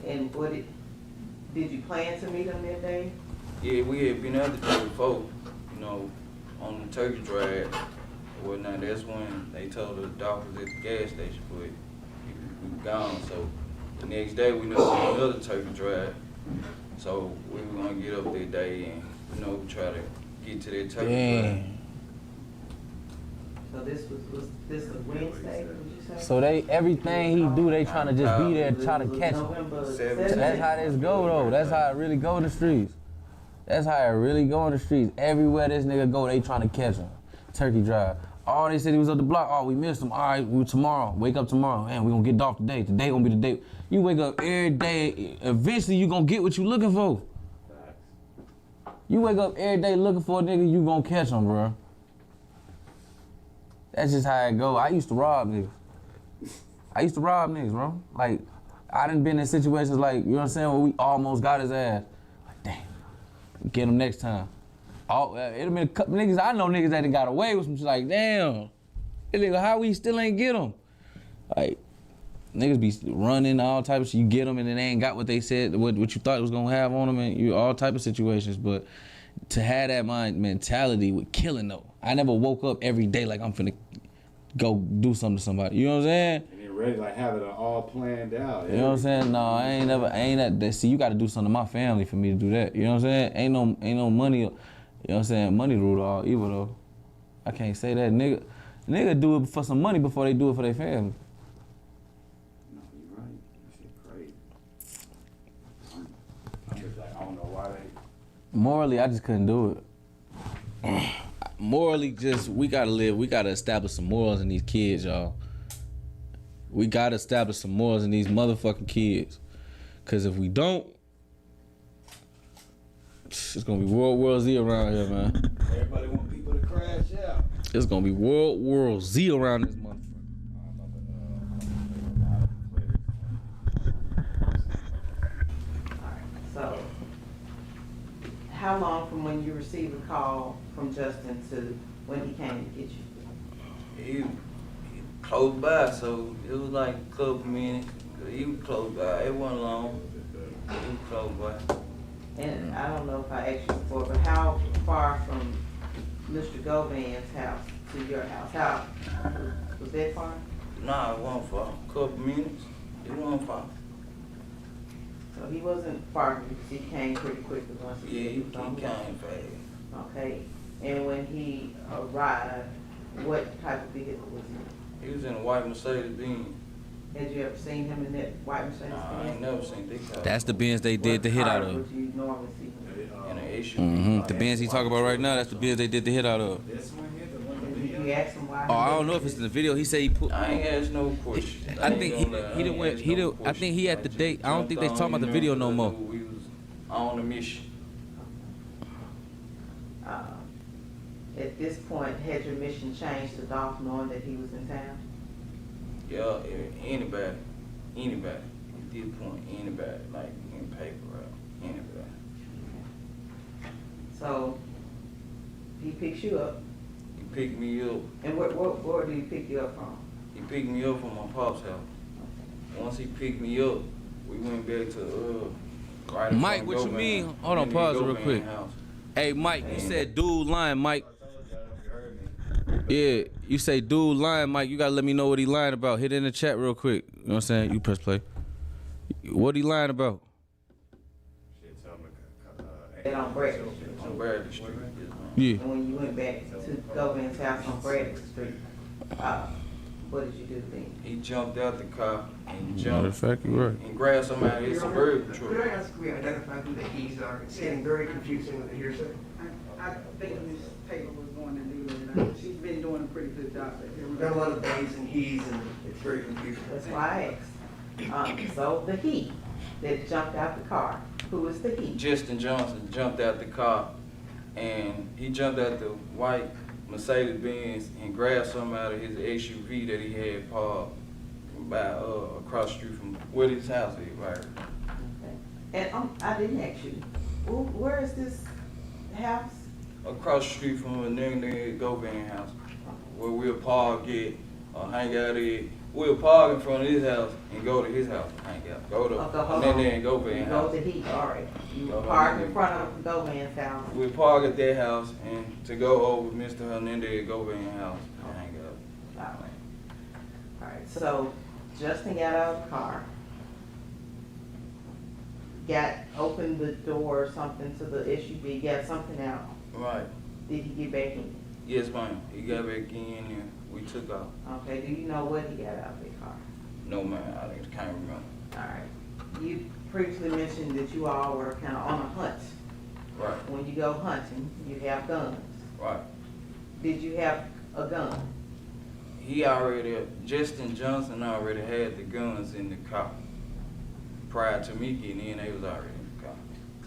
And did you plan to meet him that day? Yeah, we had been out the day before, on the turkey drive or whatnot. That's when they told us Dolph was at the gas station, but we were gone. So the next day we knew another turkey drive. So we were gonna get up that day and try to get to that turkey drive. So this was this a Wednesday, would you say? So everything he do, they trying to just be there, try to catch him. November 17th. That's how this go though. That's how it really go in the streets. That's how it really go in the streets. Everywhere this nigga go, they trying to catch him. Turkey Drive. Oh, they said he was up the block. Oh, we missed him. All right, tomorrow. Wake up tomorrow. Man, we gonna get Dolph today. Today gonna be the day. You wake up every day. Eventually, you gonna get what you looking for. You wake up every day looking for a nigga, you gonna catch him, bro. That's just how it go. I used to rob niggas, bro. Like, I done been in situations like, you know what I'm saying, where we almost got his ass. Like, damn, get him next time. It'd been a couple niggas, I know niggas that done got away with some shit like, damn, this nigga, how we still ain't get him? Like, niggas be running, all type of shit. You get them and then they ain't got what they said, what you thought it was gonna have on them, and you all type of situations. But to have that mentality with killing though. I never woke up every day like I'm finna go do something to somebody. You know what I'm saying? And then ready, like have it all planned out. You know what I'm saying? No, I ain't that. See, you got to do something to my family for me to do that. You know what I'm saying? Ain't no money. You know what I'm saying? Money rule all evil though. I can't say that, nigga. Nigga do it for some money before they do it for their family. No, you're right. You shit crazy. I'm just like, I don't know why they. Morally, I just couldn't do it. Morally, we gotta establish some morals in these kids, y'all. We gotta establish some morals in these motherfucking kids. Cause if we don't, it's gonna be World War Z around here, man. Everybody want people to crash out. It's gonna be World War Z around this motherfucker. So, how long from when you received a call from Justin to when he came to get you? He close by, so it was like a couple minutes. He was close by. It wasn't long. He was close by. And I don't know if I asked you before, but how far from Mr. Govan's house to your house? How was that far? Nah, it wasn't for a couple minutes. It wasn't for. So he wasn't far because he came pretty quickly once Yeah, he was on came the way. fast. Okay, and when he arrived, what type of vehicle was he? He was in a white Mercedes Benz. Had you ever seen him in that white Mercedes Nah, I ain't Benz? never seen this car. That's the Benz they did the hit out What car of. would you normally see him In an SUV. The Benz he talking about right now, that's the Benz they did the hit out of. This one here, the one in? that Did you ask him why? Oh, I don't know if it's in the video. He said he put. I ain't asked no questions. I think he done went. He done, I think he at the date. I don't think they talking about the video no more. We was on a mission. At this point, had your mission changed to Dolph knowing that he was in town? Yeah, anybody. He did point anybody, like in paper, right? Anybody. So, he picks you up, He picked me up. and where did he pick you up from? He picked me up from my pop's house. Once he picked me up, we went back to right in Mike, front of what you Govan. mean? Hold on, And pause it then real Govan quick. house. Hey, Mike, you said dude lying, Mike. I told y'all, you heard me. Yeah, you say dude lying, Mike. You gotta let me know what he lying about. Hit it in the chat real quick. You know what I'm saying? You press play. What he lying about? Shit, tell me. And on Bradley Street. On Bradley Street. Yes, ma'am. Yeah. And when you went back to Govan's house on Bradley Street, what did you do then? He jumped out the car and Matter jumped of fact, you right. and grabbed somebody in his suburban Could truck. I ask, we identify who the he's are? It's getting very confusing with the hearsay. I think Ms. Taylor was going to do that. She's been doing a pretty good job at We've got a lot of theys and he's, and it's very confusing. That's why I asked. So the he that jumped out the car, who is the he? Justin Johnson jumped out the car and he jumped out the white Mercedes Benz and grabbed something out of his SUV that he had parked by across the street from where his house is, right? Okay. And I didn't ask you, where is this house? Across the street from Hernandez Govan house, where we'll park it, hang out at. We'll park in front of his house and go to his house and hang out. Go to Okay, hold on. Hernandez Govan You go house. to he, all right. You Go park to in front of Govan's house. We park at their house and to go over Mr. Hernandez Govan house and hang out. All right. All right, so Justin got out of the car, opened the door or something to the SUV, got something out. Right. Did he get back in? Yes, ma'am. He got back in and we took off. Okay, do you know what he got out of the car? No, man, I can't remember. All right. You previously mentioned that you all were kind of on a hunt. Right, When you go hunting, you have guns. right. Did you have a gun? Justin Johnson already had the guns in the car. Prior to me getting in, they was already in the car.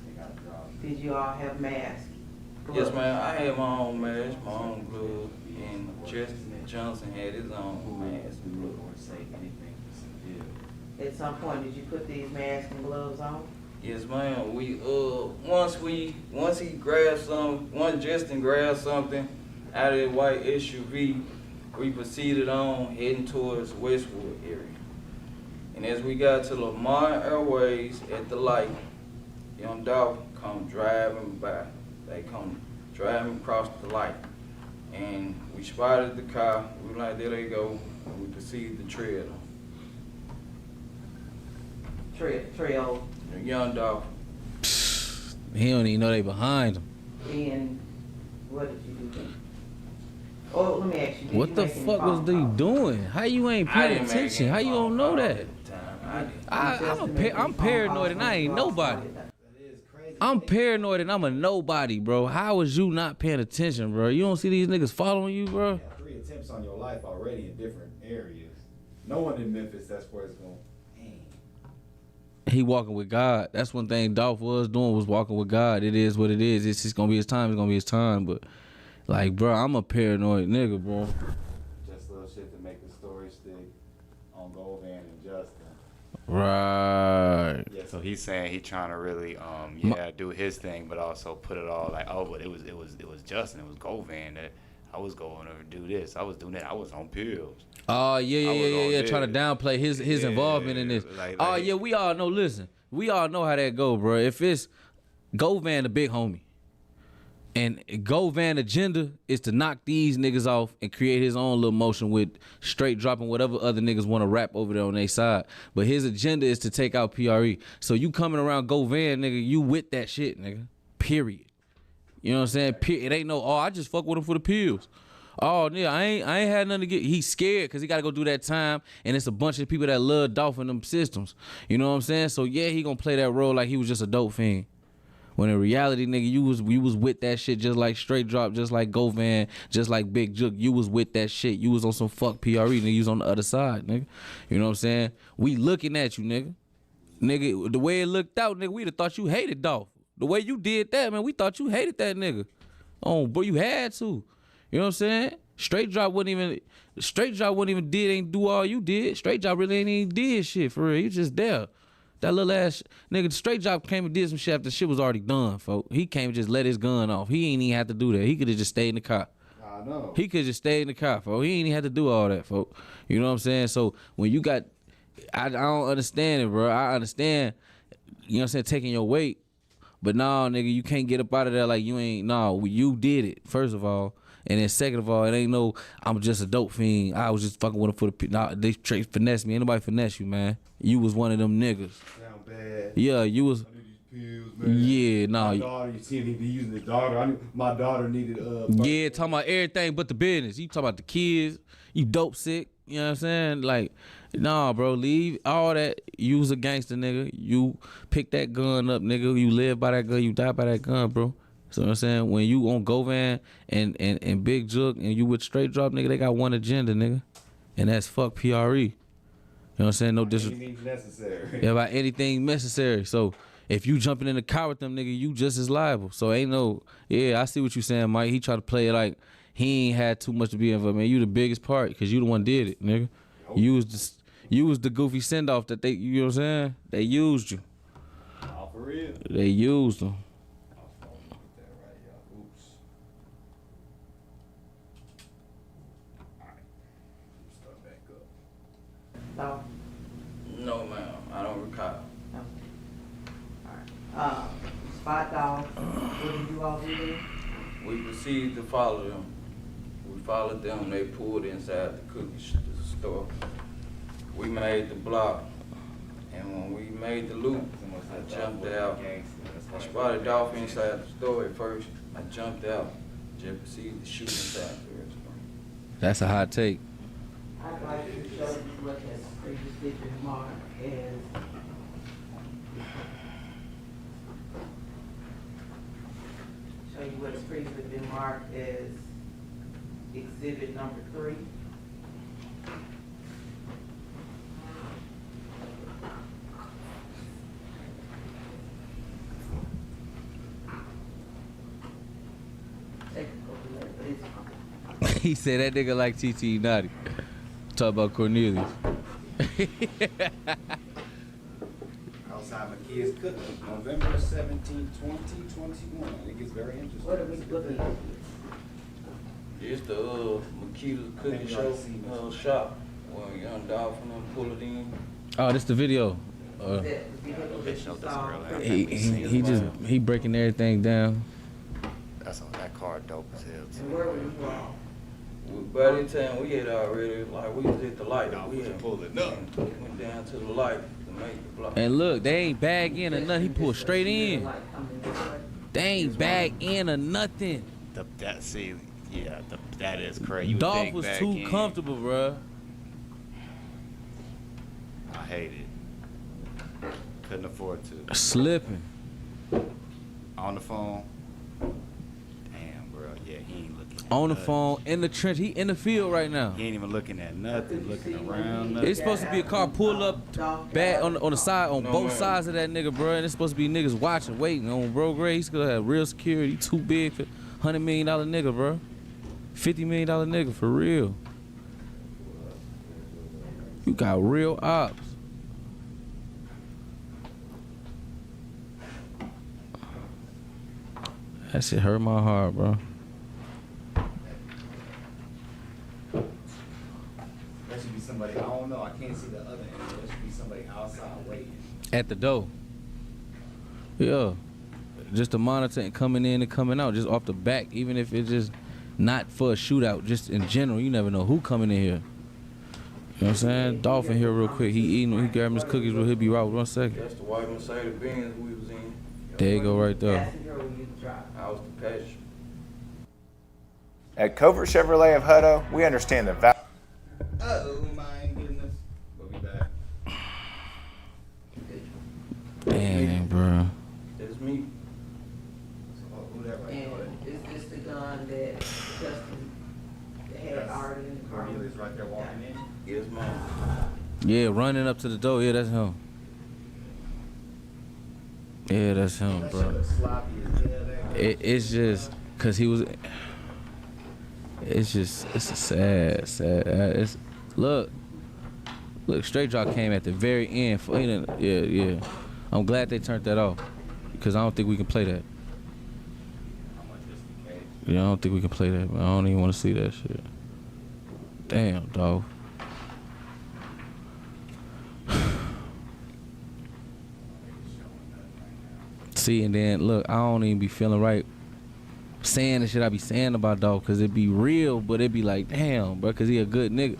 They got a drop. Did you all have masks? Yes, ma'am. I had my own mask, my own glove, and Justin Johnson had his own mask. We look or say anything for some deal. At some point, did you put these masks and gloves on? Yes, ma'am. Once Justin grabbed something out of that white SUV, we proceeded on heading towards Westwood area. And as we got to Lamar Airways at the light, young Dolph come driving by. They come driving across the light. And we spotted the car. We were like, there they go. And we proceeded to trail them. Trail Young Dolph. He don't even know they behind him. in, what did you do then? Oh, let me ask you. did What you the make any fuck was phone they calls? doing? How you ain't I paying didn't make attention? any How you phone don't know calls that? at the time. I didn't. I'm paranoid and I ain't nobody. That is crazy. I'm paranoid and I'm a nobody, bro. How is you not paying attention, bro? You don't see these niggas following you, bro? You had 3 attempts on your life already in different areas. No one in Memphis, that's where it's going. Dang. He walking with God. That's one thing Dolph was doing, was walking with God. It is what it is. It's just gonna be his time. It's gonna be his time. But like, bro, I'm a paranoid nigga, bro. Just little shit to make the story stick on Govan and Justin. Right. Yeah, So he's saying he trying to really, do his thing, but also put it all like, oh, but it was Justin, it was Govan that I was going over to do this, I was doing that, I was on pills. Oh yeah, I was on this. Trying to downplay his Yeah, involvement in this. like- Oh yeah, we all know. Listen, we all know how that go, bro. If it's Govan, the big homie, And Govan agenda is to knock these niggas off and create his own little motion with straight dropping whatever other niggas want to rap over there on their side. But his agenda is to take out PRE. So you coming around Govan, nigga, you with that shit, nigga. Period. You know what I'm saying? It ain't no, I just fuck with him for the pills. Oh, yeah, I ain't had nothing to get. He's scared because he got to go do that time, and it's a bunch of people that love Dolph in them systems. You know what I'm saying? So, yeah, he going to play that role like he was just a dope fiend. When in reality, nigga, you was with that shit just like Straight Drop, just like Govan, just like Big Jook. You was with that shit. You was on some fuck PRE, nigga. You was on the other side, nigga. You know what I'm saying? We looking at you, nigga. Nigga, the way it looked out, nigga, we'd have thought you hated Dolph. The way you did that, man, we thought you hated that nigga. Oh, but you had to. You know what I'm saying? Straight Drop ain't do all you did. Straight Drop really ain't even did shit for real. You just there. That little ass nigga, Straight Drop came and did some shit after the shit was already done, folks. He came and just let his gun off. He ain't even have to do that. He could have just stayed in the car. I know. He could just stay in the car, folks. He ain't even have to do all that, folks. You know what I'm saying? So when you got, I don't understand it, bro. I understand, you know what I'm saying, taking your weight. But no, nigga, you can't get up out of there like you ain't, you did it, first of all. And then second of all, it ain't no, I'm just a dope fiend. I was just fucking with him for the, they finesse me. Ain't nobody finesse you, man. You was one of them niggas. Sound bad. Yeah, you was. I need these pills, man. Yeah, nah. My daughter, you see me using the daughter. My daughter needed, Yeah, talking about everything but the business. You talking about the kids. You dope sick. You know what I'm saying? Like, nah, bro, leave all that. You was a gangster, nigga. You pick that gun up, nigga. You live by that gun. You die by that gun, bro. So you know what I'm saying? When you on Govan and Big Jook and you with Straight Drop, nigga, they got one agenda, nigga. And that's fuck PRE. You know what I'm saying? No disrespect. Anything necessary. Yeah, about anything necessary. So if you jumping in the car with them, nigga, you just as liable. So ain't no, yeah, I see what you saying, Mike. He try to play it like he ain't had too much to be involved. Man, you the biggest part because you the one did it, nigga. You was the goofy send off that they, you know what I'm saying? They used you. Oh, for real? They used them. No. No, ma'am, I don't recall. No. All right. Spot Dog, what did you all do there? We proceeded to follow them. We followed them, they pulled inside the store. We made the block, and when we made the loop, I jumped out. I spotted Dolph inside the store at first. I jumped out, just proceeded to shoot inside the restaurant. That's a hot take. I'd like to show you what has previously been marked as exhibit number 3. He said that nigga like TT Naughty. Talk about Cornelius. Outside my kids cooking. November 17, 2021. It gets very interesting. What are we looking at? It's the Makita's cooking show shop where Young Dolph and them pull it in. Oh, this the video. He breaking everything down. That's all. That car dope as hell too. Where were you all? By the time we had already, like, we was at the light. No, We had pulled it up. went down to the light to make the block. And look, they ain't bag in or nothing. He pulled straight in. They ain't bag in or nothing. That is crazy. You Dolph think was back too in. comfortable, bruh. I hate it. Couldn't afford to. Slipping. On the phone. Damn, bro. Yeah, he ain't looking. At On the nothing. phone, in the trench. He in the field right now. He ain't even looking at nothing. Looking around. Nothing. It's supposed to be a car pulled up bad on the side, on both sides of that nigga, bro. And it's supposed to be niggas watching, waiting on bro Gray. He's gonna have real security. Too big for $100 million nigga, bro. $50 million nigga for real. You got real ops. That shit hurt my heart, bro. That should be somebody, I don't know, I can't see the other end. That should be somebody outside waiting. At the door. Yeah. just to monitor and coming in and coming out, just off the back, even if it's just not for a shootout, just in general. You never know who coming in here. You know what I'm saying? Dolph in here real quick. He eating, he grabbing his cookies, but he'll be right with 1 second. That's the white Mercedes Benz we was in. There you go right there. Passenger or you drive? I was the passenger. At Covert Chevrolet of Hutto, we understand the value. Oh my goodness. We'll be back. Dang, bro. That's me. Who that right And is this the gun that Justin had already in the car? there? He's right there walking in. Yes, ma'am. Yeah, running up to the door. Yeah, that's him. Yeah, that's him, That shit bro. looks sloppy as hell. It's just cause he was. It's a sad. It's look. Straight Drop came at the very end. Yeah. I'm glad they turned that off because I don't think we can play that. Yeah, I don't think we can play that. Man. I don't even want to see that shit. Damn, dog. See, and then look, I don't even be feeling right saying the shit I be saying about Dolph, cause it be real, but it be like, damn, bro, cause he a good nigga.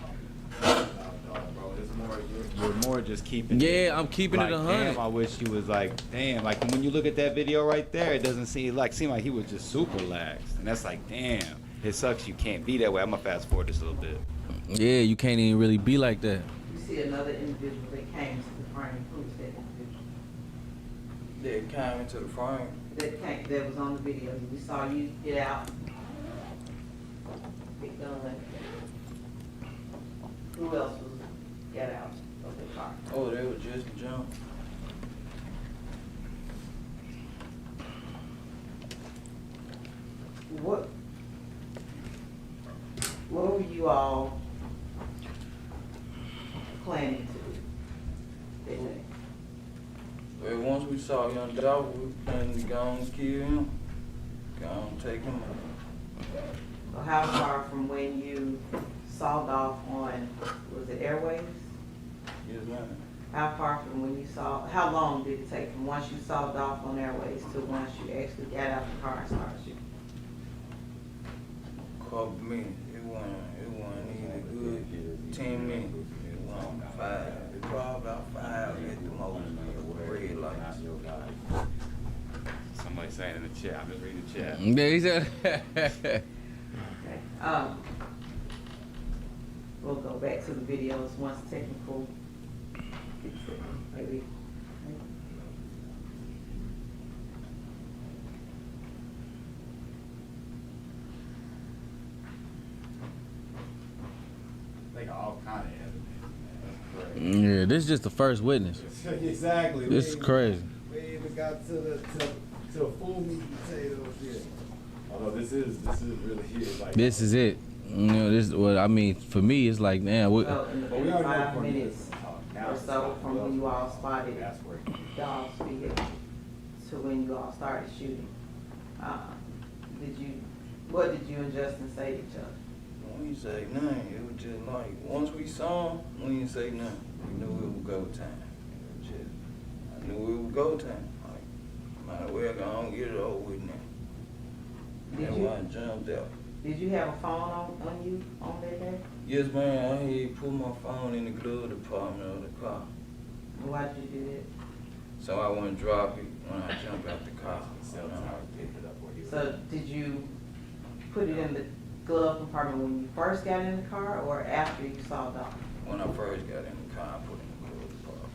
You're more just keeping. Yeah, I'm keeping like, it 100. Damn, I wish he was like, damn. Like when you look at that video right there, it doesn't seem like he was just super lax, and that's like, damn. It sucks you can't be that way. I'm gonna fast forward this a little bit. Yeah, you can't even really be like that. You see another individual that came to the frame, who's that individual? They came into the frame. That was on the video. We saw you get out. Big gun. Who else was get out of the car? Oh, they were just jump. What were you all planning to do that day? Well, once we saw young Dolph, we planning to go and kill him. Go and take him out. So how far from when you saw Dolph on, was it Airways? Yes, ma'am. How far from when you saw, how long did it take from once you saw Dolph on Airways to once you actually got out the car and started shooting? Couple minutes. It wasn't even a good 10 minutes. It wasn't 5. It probably about 5 at the most. Red lights. Somebody saying in the chat. I'm just reading the chat. Yeah, he said. Okay. We'll go back to the videos once technical gets it, maybe. They got all kind of evidence, man. Yeah, this is just the first witness. That's crazy. Exactly. This is crazy. We ain't even got to the full meat and potatoes yet. Although this is really it. Like This is it. You know, this is what I mean. For me, it's like, man, what? So in the But we already know 5 Cornelius minutes is now or so from when you all spotted That's where Dolph's vehicle to when you all started shooting, what did you and Justin say to each other? We didn't say nothing. It was just like, once we saw him, we didn't say nothing. We knew it was go time. It was just, I knew it was go time. Like, might as well go on get it over with now. Did That's you- why I jumped out. Did you have a phone on you on that day? Yes, man, I had put my phone in the glove department of the car. And why did you do that? So I wouldn't drop it when I jumped out the car. So did you put it in the glove compartment when you first got in the car or after you saw Dolph? When I first got in the car, I put it in the glove department.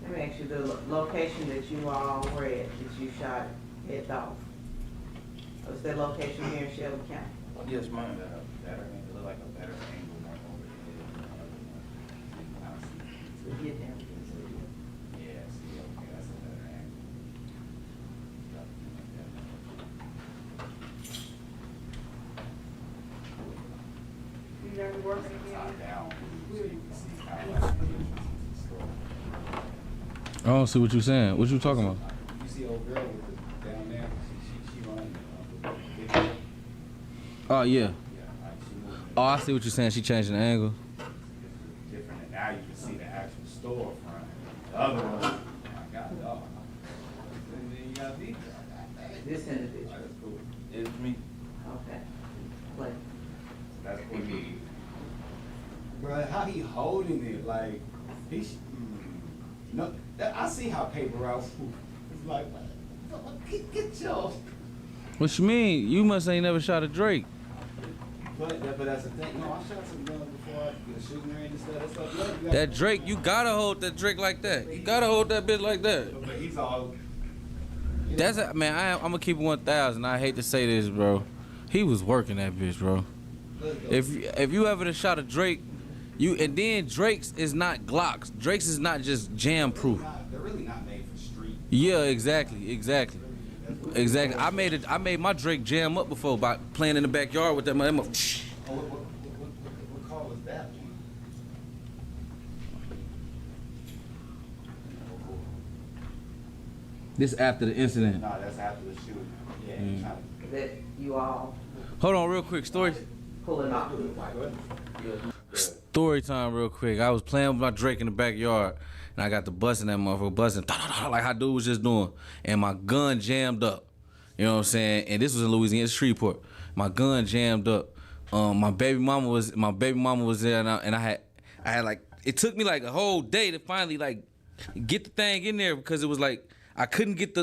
Let me ask you, the location that you all were at, that you shot at Dolph, was that location here in Shelby County? Yes, ma'am. It look like a better angle right over To get there? Yeah, see, okay, that's a better angle. You got started working again. Top down, so you can see kind of like the entrance to the store. I don't see what you saying. What you talking about? You see old girl with the down there? She running the kitchen. Oh yeah. Yeah, like she moving. Oh, I see what you're saying. She changing the angle. Different, and now you can see the actual storefront. The other one, oh my God, dog. And then you got these. This individual, That's cool. It's me. okay. Like, That's cool. Bro, how he holding it, like, no, I see how paper routes move. It's like, get your. What you mean? You must ain't never shot a Drake. But that's the thing. No, I shot some guns before I get a shooting range and stuff. That's stuff. Yeah, That Drake, you gotta hold that Drake like that. You gotta hold that bitch like that. But he's all. That's a, man. I'm gonna keep it 1,000. I hate to say this, bro. He was working that bitch, bro. If you ever shot a Drake, and then Drake's is not Glocks. Drake's is not just jam proof. They're really not made for street. Yeah, exactly. I made my Drake jam up before by playing in the backyard with that. Oh, what call was that? This after the incident. No, that's after the shooting. Yeah. that you all Hold on, real quick. Story pulling off. time, real quick. I was playing with my Drake in the backyard, and I got the busting that motherfucker busting like how dude was just doing, and my gun jammed up. You know what I'm saying? And this was in Louisiana, Shreveport. My gun jammed up. My baby mama was there, and I had like, it took me like a whole day to finally like get the thing in there, because it was like I couldn't get the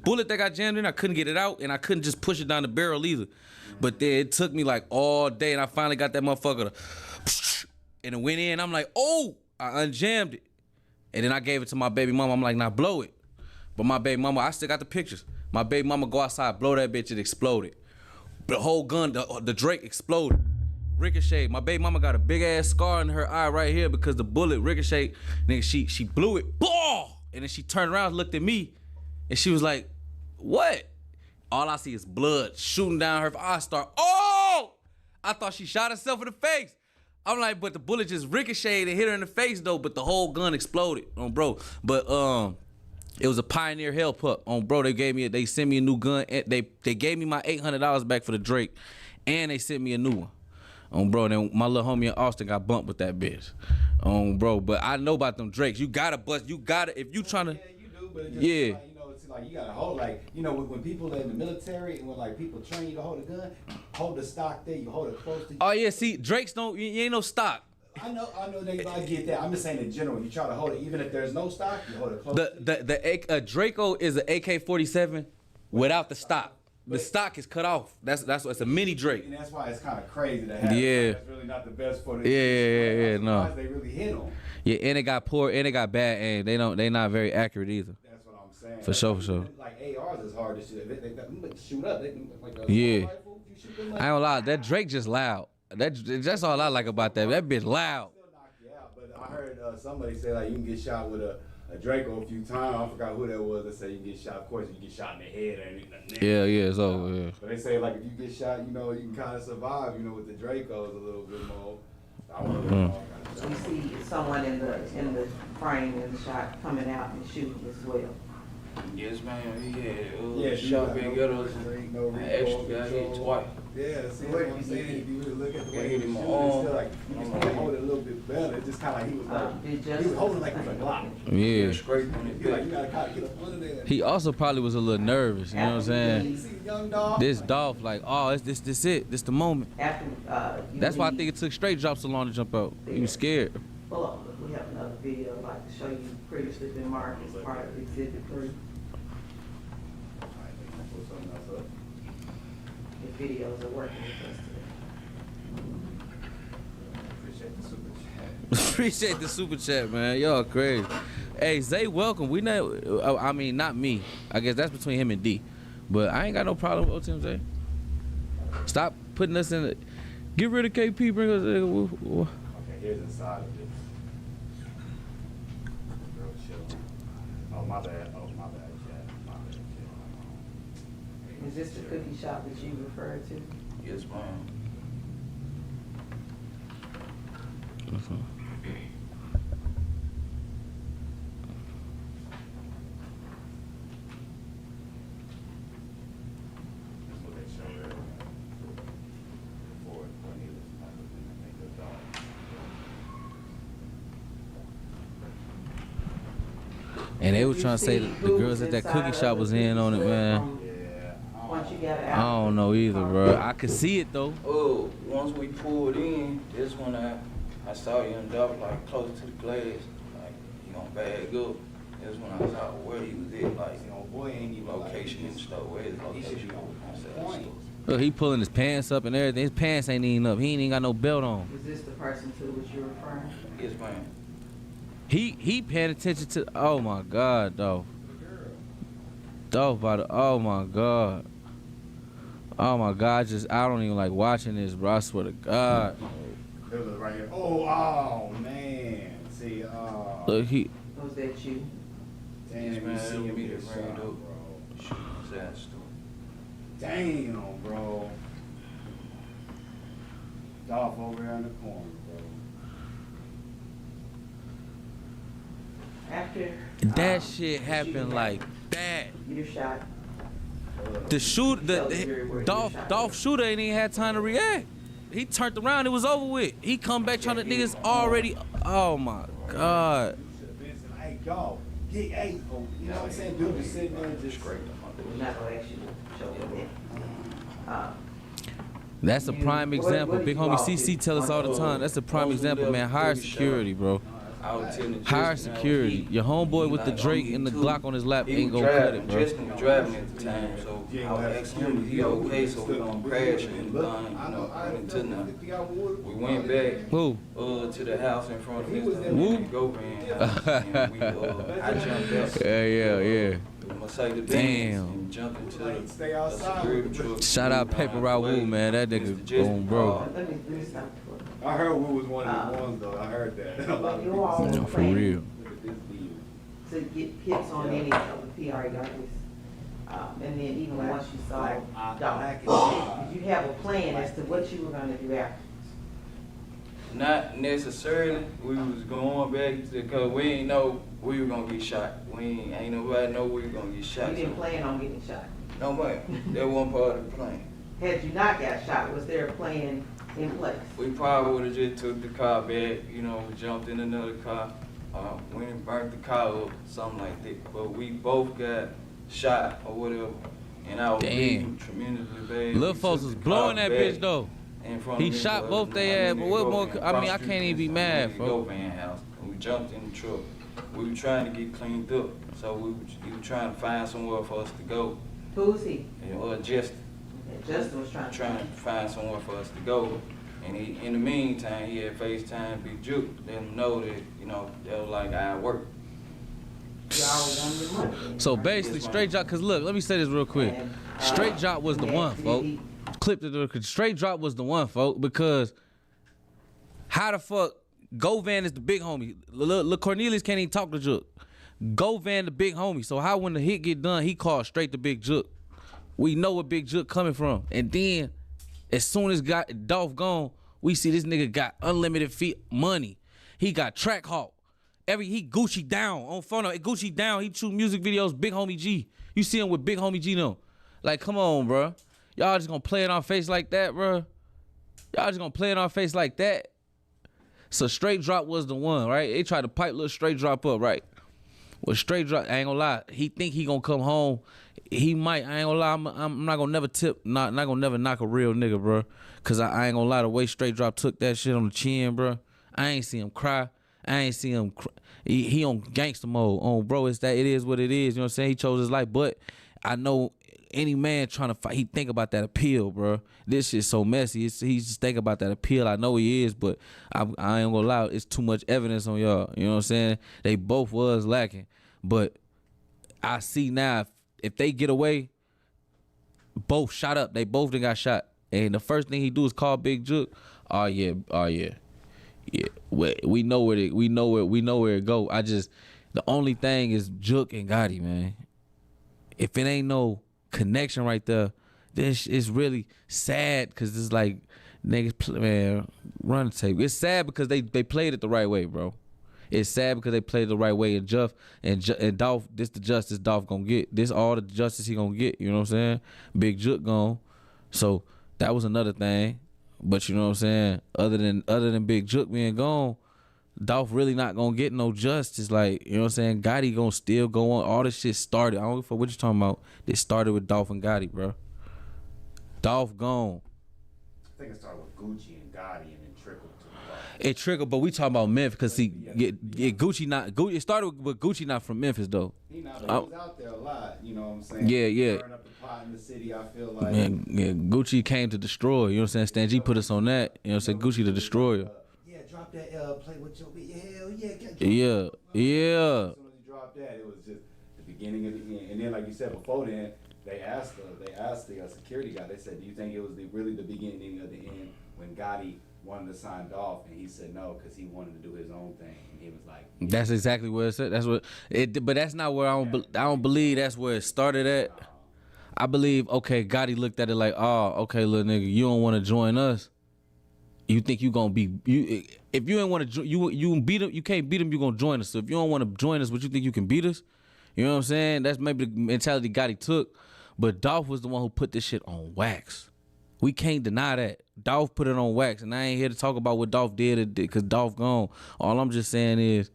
bullet that got jammed in. I couldn't get it out, and I couldn't just push it down the barrel either. But then it took me like all day, and I finally got that motherfucker to, and it went in. I'm like, oh, I unjammed it, and then I gave it to my baby mama. I'm like, now blow it. But my baby mama, I still got the pictures. My baby mama go outside, blow that bitch, it exploded. The whole gun, the Drake exploded. Ricochet. My baby mama got a big ass scar in her eye right here because the bullet ricocheted. Nigga, she blew it. Blah! And then she turned around, looked at me, and she was like, what? All I see is blood shooting down her. I start, oh! I thought she shot herself in the face. I'm like, but the bullet just ricocheted and hit her in the face though, but the whole gun exploded on bro. But it was a Pioneer Hell Pup on bro. They sent me a new gun. They gave me my $800 back for the Drake, and they sent me a new one. On bro, then my little homie in Austin got bumped with that bitch. On bro, but I know about them Drakes. You gotta bust. You gotta if you trying to. Yeah, you do, but it just Yeah. like, it's like you gotta hold, like, when people are in the military and when like people train you to hold a gun, hold the stock there. You hold it close to you. Oh yeah, see, Drakes don't. You ain't no stock. I know. I get that. I'm just saying in general. You try to hold it, even if there's no stock, you hold it close. The Draco is an AK-47 without the stock. The stock is cut off. That's what it's a mini Drake. And that's why it's kind of crazy to have. Yeah. That's really not the best for the. Yeah, no. They really hit them. Yeah, and it got poor, and it got bad aim. They not very accurate either. That's what I'm saying. For sure. Like ARs is hard to shoot. They shoot up. They like a Yeah. rifle, you shoot them like, I ain't gonna lie, that Drake just loud. That's all I like about that. That bitch loud. still knock you out. But I heard somebody say like you can get shot with a Draco a few times. I forgot who that was. They say you can get shot. Of course, you get shot in the head and in the neck. Yeah, so yeah. But they say like if you get shot, you can kind of survive. With the Dracos a little bit more. I want to You see someone in the frame in the shot coming out and shooting as well. Yes, man. He had Yeah, shot no big ghettos. no An extra guy hit control. twice. Yeah, see what I'm saying? If you really look at the way he Hit was him shooting, on. it's still like you can hold it a little bit better. It's just kind of like he was holding like it was a Glock. Yeah. Scrape on his You're like, back. you gotta kind of get up under there. He also probably was a little nervous, you know what I'm saying? You see the young dog? This Dolph, like, oh, it's this it. This the moment. After you That's why I leave, think it took straight drops so long to jump out. He was scared. pull up, we have another video I'd like to show you previously been marked as part of Exhibit 3. The videos are working with us today. Appreciate the super chat, man. Y'all crazy. Hey, Zay, welcome. We know, I mean, not me. I guess that's between him and D. But I ain't got no problem with OTM Zay. Stop putting us in the. Get rid of KP, bring us. Okay, here's inside of this. Real chill. Oh, my bad. Chad. My bad, Chad. Is this the cookie shop that you referred to? Yes, ma'am. That's what they showed earlier. Before when he was make the dog. And they were Did you trying to say see that the who girls at that inside cookie of shop the was in on it, cookie man. from Yeah. Once you got I out. don't know either, bro. I could see it though. Oh, once we pulled in, this when I saw you and Dolph like close to the glass, like he gonna bag up. That's when I saw where he was at, like You know, boy ain't even location and stuff. Where his He should location? be on I said, point. Look, he pulling his pants up and everything. His pants ain't even up. He ain't even got no belt on. Was this the person to which you're referring? yes, man. He paying attention to. Oh my God, Dolph. Dolph about to. Oh my God. Oh my God, I don't even like watching this, bro. I swear to God. It was right here. Oh man. See, Look, he. Was that you? damn, Yes, you man, see it was him me get that shot, ran up. bro. Shoot, sad story. Damn, bro. Dolph over there in the corner, bro. After That shit happened like that. you shot, The Dolph shooter ain't even had time to react. He turned around, it was over with. He come back trying to niggas already. Oh my God. Vincent, hey, dog. Get, hey, oh, you know what I'm saying? Dude just sitting there and just Great. we're not gonna ask you to show them that. That's a prime What- example. what did Big you homie all CC do? tell us all the time. That's a prime example, man. Hire security, bro. I was telling Hire Justin, security. Your homeboy with the Drake and the Glock on his lap ain't gonna cut it, bro. Justin was driving at the time, so I was asking him if he okay, so we gonna crash and you know, into nothing. We went back Who? to the house in front of his Woo. Govan house, and we I jumped out. Yeah. Mercedes Damn. and jumped into stay the outside. security truck. Shout out Paper Raul, man. That nigga boom, bro. Let me stop for I heard we was one of the ones, though. I heard that. Well, you all No, for real. Look at this view. to get hits on any of the PR guys. And then even once you saw Dolph, did you have a plan as to what you were gonna do after? Not necessarily. We was going back because we ain't know we were gonna get shot. Ain't nobody know we were gonna get shot. You didn't plan on getting shot. No man, that wasn't part of the plan. Had you not got shot, was there a plan in place? We probably would have just took the car back, you know, jumped in another car, went and burnt the car up, something like that. But we both got shot or whatever, and I was bleeding tremendously bad. Lil We folks took was the blowing car that back bitch though. in front He of me, shot but both they I ass, but what more? Govan, I mean, I cross can't even be street, mad, we bro. Govan house, and we jumped in the truck. We were trying to get cleaned up, so we were trying to find somewhere for us to go. Who's he? Justin. Justin was trying to. Trying to find somewhere for us to go. And he, in the meantime, he had FaceTime Big Jook, let him know that, you know, that was like our work. Y'all wanted your money. So basically, straight drop. Cause look, let me say this real quick. Straight drop was the one, folks. Clip the straight drop was the one, folks. Because how the fuck Govan is the big homie? Look, Cornelius can't even talk to Jook. Govan the big homie. So how when the hit get done, he called straight to Big Jook. We know where Big Jook coming from. And then, as soon as Dolph gone, we see this nigga got unlimited money. He got Track Hawk. He Gucci down on phone. Gucci down. He shoot music videos. Big homie G. You see him with Big homie G now. Like, come on, bro. Y'all just gonna play it on face like that, bro? Y'all just gonna play it on face like that? So straight drop was the one, right? They tried to pipe little straight drop up, right? Well, straight drop, I ain't gonna lie. He think he gonna come home. He might. I ain't gonna lie. I'm not gonna never not gonna never knock a real nigga, bro. Cause I ain't gonna lie. The way straight drop took that shit on the chin, bro. I ain't see him cry. I ain't see him. He on gangster mode. On bro, it's that. It is what it is. You know what I'm saying? He chose his life, but I know any man trying to fight, he think about that appeal, bro. This shit's so messy. He just think about that appeal. I know he is, but I ain't gonna lie. It's too much evidence on y'all. You know what I'm saying? They both was lacking, but I see now if they get away, both shot up. They both done got shot, and the first thing he do is call Big Jook. Oh yeah. Yeah, we know where it go. The only thing is Jook and Gotti, man. If it ain't no connection right there, this is really sad because it's like Man, run the tape. It's sad because they played it the right way, bro. It's sad because they played it the right way. And and Dolph, this the justice Dolph gonna get. This all the justice he gonna get. You know what I'm saying? Big Jook gone. So that was another thing. But you know what I'm saying? Other than Big Jook being gone, Dolph really not gonna get no justice. Like, you know what I'm saying? Gotti gonna still go on. All this shit started. I don't know what you talking about. This started with Dolph and Gotti, bro. Dolph gone. I think it started with Gucci and Gotti and then trickled to It triggered, but we talking about Memphis because see, Gucci not Gucci. It started with Gucci not from Memphis though. he was out there a lot, you know what I'm saying? Yeah. Stirring up the pot in the city, I feel like. Man, yeah, Gucci came to destroy. You know what I'm saying? Stan G put us on that. You know what I'm saying? Gucci the destroyer. Yeah, drop that play with your beat. Hell yeah, Yeah. As soon as he dropped that, it was just the beginning of the end. And then, like you said before, then they asked the security guy. They said, "Do you think it was really the beginning of the end when Gotti wanted to sign Dolph?" And he said no, because he wanted to do his own thing. And he was like, That's exactly what it said. That's what it. But that's not where I don't believe that's where it started at. I believe Gotti looked at it like, oh, okay, little nigga, you don't want to join us. You think you gonna be you? If you ain't want to, you beat him. You can't beat him. You gonna join us. So if you don't want to join us, but you think you can beat us, you know what I'm saying? That's maybe the mentality Gotti took. But Dolph was the one who put this shit on wax. We can't deny that. Dolph put it on wax, and I ain't here to talk about what Dolph did because Dolph gone. All I'm just saying is,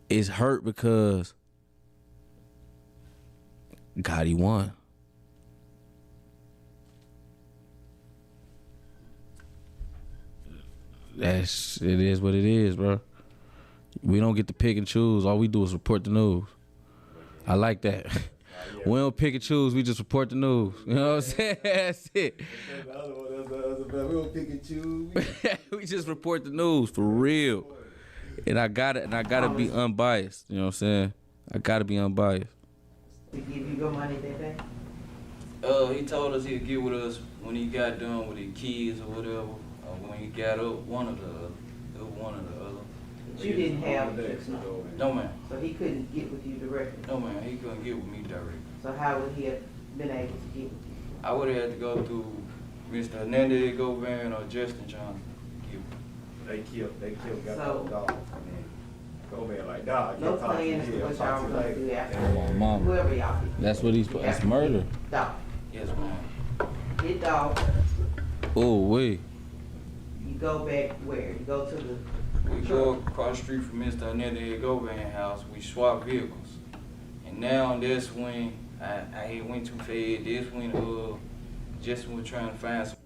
it's hurt because Gotti won. It is what it is, bro. We don't get to pick and choose. All we do is report the news. I like that. We don't pick and choose. We just report the news. You know what I'm saying? That's it. we don't pick and choose. We just report the news for real. And I gotta be unbiased. You know what I'm saying? I gotta be unbiased. To give you your money that day? He told us he'd get with us when he got done with his kids or whatever. When he got up, one or the other. But you didn't have this number. No, man. So he couldn't get with you directly. No, man. He couldn't get with me directly. So how would he have been able to get with you? I would have had to go through Mr. Hernandez, Govan, or Justin John. They killed, got So- the dog. And then Govan like, dog, No can't talk to plans you. for I'll what talk y'all to gonna you do later. after. Mama. Whoever y'all do. That's what he's. That's murder. Dog. Yes, man. Get dog. Oh wait. You go back where? You go to the We go across the street from Mr. Hernandez, Govan house. We swap vehicles. And now that's when I had went too fast. This when Justin was trying to find some.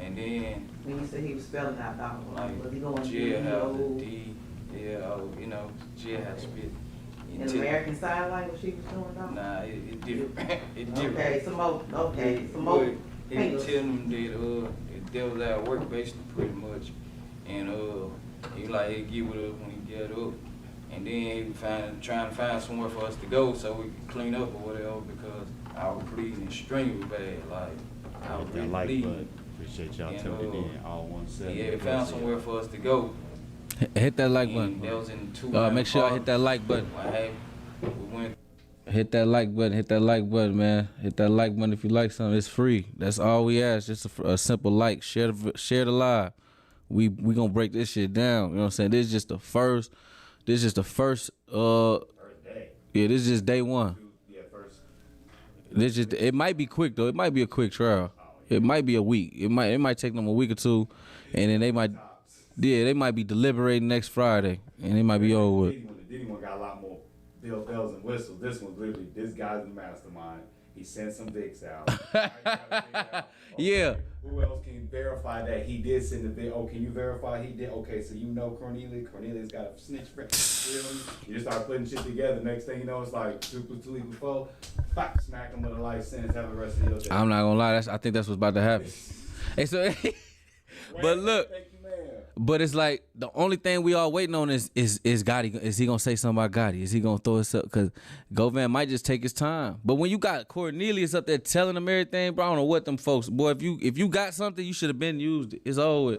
And then when you said he was spelling out dog, like was he going to jailhouse, the the D, you know, jailhouse spit. in American Sign Language he was doing dog? Nah, it different. It different. Okay, some more. He fingers. tell them that they was at work basically pretty much, and he like he'd get with us when he get up, and then he was trying to find somewhere for us to go so we could clean up or whatever because I was bleeding extremely bad, like I was really bleeding. Appreciate y'all And, tuning in. All 170. Yeah, he found somewhere for us to go. Hit that like And button. that was in 2 Make sure I hit that like button. We went. Hit that like button. Hit that like button, man. Hit that like button if you like something. It's free. That's all we ask. Just a simple like. Share the live. We gonna break this shit down. You know what I'm saying? This is just the first. First day. Yeah, this is just day one. Yeah, first. This just. It might be quick though. It might be a quick trial. It might be a week. It might take them a week or two, and then they might. Yeah, they might be deliberating next Friday, and it might be over with. The Diddy one got a lot more bells and whistles. This one's literally, this guy's the mastermind. He sent some Vicks out. I gotta figure out, Yeah. Who else can verify that he did send the Vic? Oh, can you verify he did? Okay, so you know Cornelius. Cornelius got a snitch friend. You just start putting shit together. Next thing you know, it's like 2 + 2 = 4. Fuck, smack him with a life sentence. Have the rest of your day. I'm not gonna lie. I think that's what's about to happen. Hey, so, but look. Thank you, man. But it's like the only thing we all waiting on is Gotti. Is he gonna say something about Gotti? Is he gonna throw us up? Because Govan might just take his time. But when you got Cornelius up there telling him everything, bro, I don't know what them folks. Boy, if you got something, you should have been used it. It's over.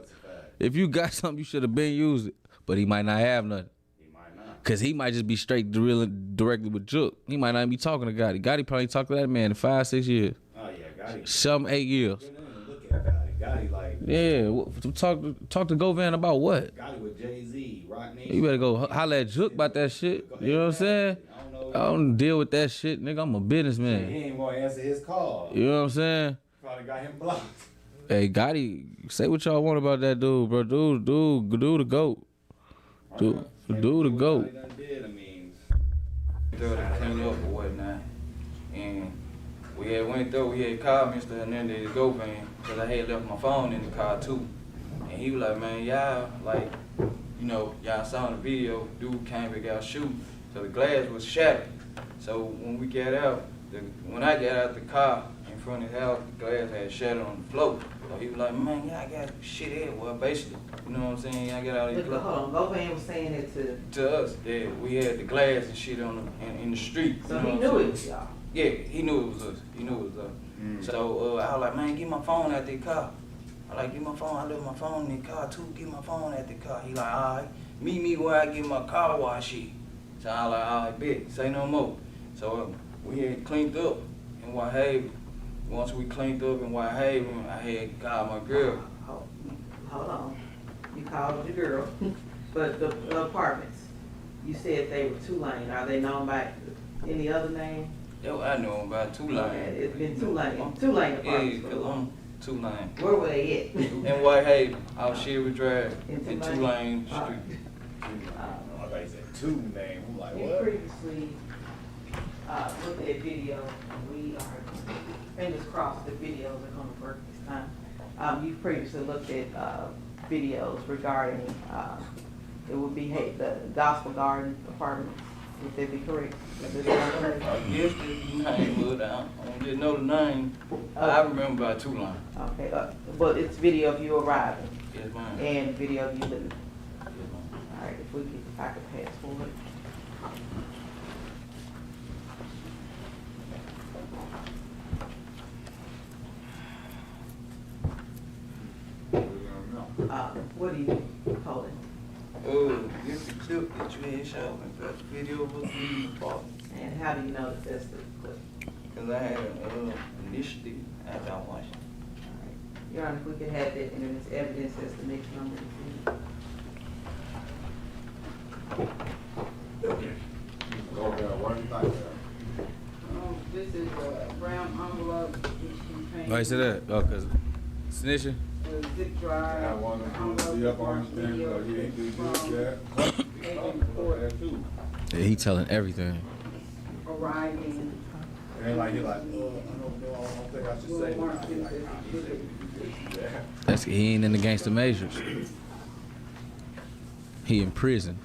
If you got something, you should have been used it. But he might not have nothing. He might not. Cause he might just be straight directly with Jook. He might not even be talking to Gotti. Gotti probably talked to that man in 5-6 years. Oh yeah, Gotti. Some 8 years. You don't even look at Gotti. Gotti like. Yeah, talk to Govan about what? Gotti with Jay-Z, Rock Nation. You better go holler at Jook about that shit. You know what I'm saying? I don't deal with that shit, nigga. I'm a He businessman. ain't gonna answer his call. You know what I'm saying? Probably got him blocked. Hey, Gotti, say what y'all want about that dude, bro. Dude, the GOAT. Dude, the GOAT. Gotti done did, I mean. Through to clean up or whatnot. And we had called Mr. Hernandez Govan, because I had left my phone in the car too. And he was like, man, y'all, like, you know, y'all saw in the video, dude came and got shooting. So the glass was shattered. So when we got out, when I got out the car in front of his house, the glass had shattered on the floor. So he was like, man, y'all got shit everywhere, basically. You know what I'm saying? Y'all got all these Look, hold on, Govan was saying it to us, that we had the glass and shit on in the street. so you know he what knew I'm it was y'all. Yeah, he knew it was us. He knew it was us. So I was like, man, get my phone out the car. I like, get my phone. I left my phone in the car too. Get my phone out the car. He like, all right, meet me where I get my car wash shit. So I like, all right, bet, say no more. So we had cleaned up in Whitehaven. Once we cleaned up in Whitehaven, I had called my girl. Hold on, you called your girl, but the apartments, you said they were 2 lane. Are they known by any other name? Yeah, I know about 2 lane. Okay, it's been 2 lane, 2 lane apartments for Yeah, long. 2 lane. Where were they at? In Whitehaven, out Sherwood Drive, In in 2 2 lane All street. I thought he said 2 name. I'm like, You what? previously looked at video, and we are, fingers crossed, the videos are gonna work this time. You previously looked at videos regarding, it would be the Gospel Garden apartments, would that be correct? Yes, the name, but I don't just know the name. I remember about 2 lane. Okay, but it's video of you arriving Yes, ma'am. and video of you leaving. Yes, ma'am. All right, if I could pass forward. What are you holding? Oh, it's the clip that you had showed me. That's the video of us leaving the park. And how do you know that that's the clip? Because I had an initiative after I watched it. All right. Your Honor, if we could have that in its evidence as the next number. This is a brown envelope which contains. Why you say that? Oh, cause snitching. The zip drive. I want to be up on the thing, but he ain't do good Agent Yeah, he telling everything. arriving. And like, he like, I don't know, I don't think I should say that. That's he ain't in the gangster measures. He in prison.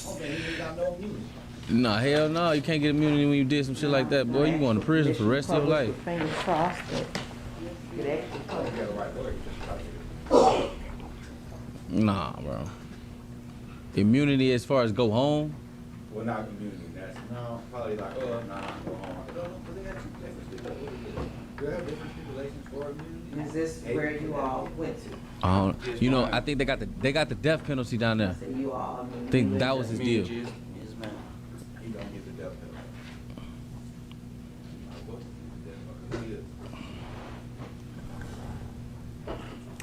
Okay, he ain't got no immunity. Nah, hell no, you can't get immunity when you did some shit like that, boy. You going to prison for the rest of your life. Fingers crossed that it actually. Nah, bro. Immunity as far as go home. Well, not immunity. That's no, probably like, go home. I don't know, but they got 2 different stipulations. They have different stipulations for immunity. Is this where you all went to? You know, I think they got the death penalty down I there. said you all, I mean. I think you that went was to- his deal. Yes, ma'am. He don't get the death penalty.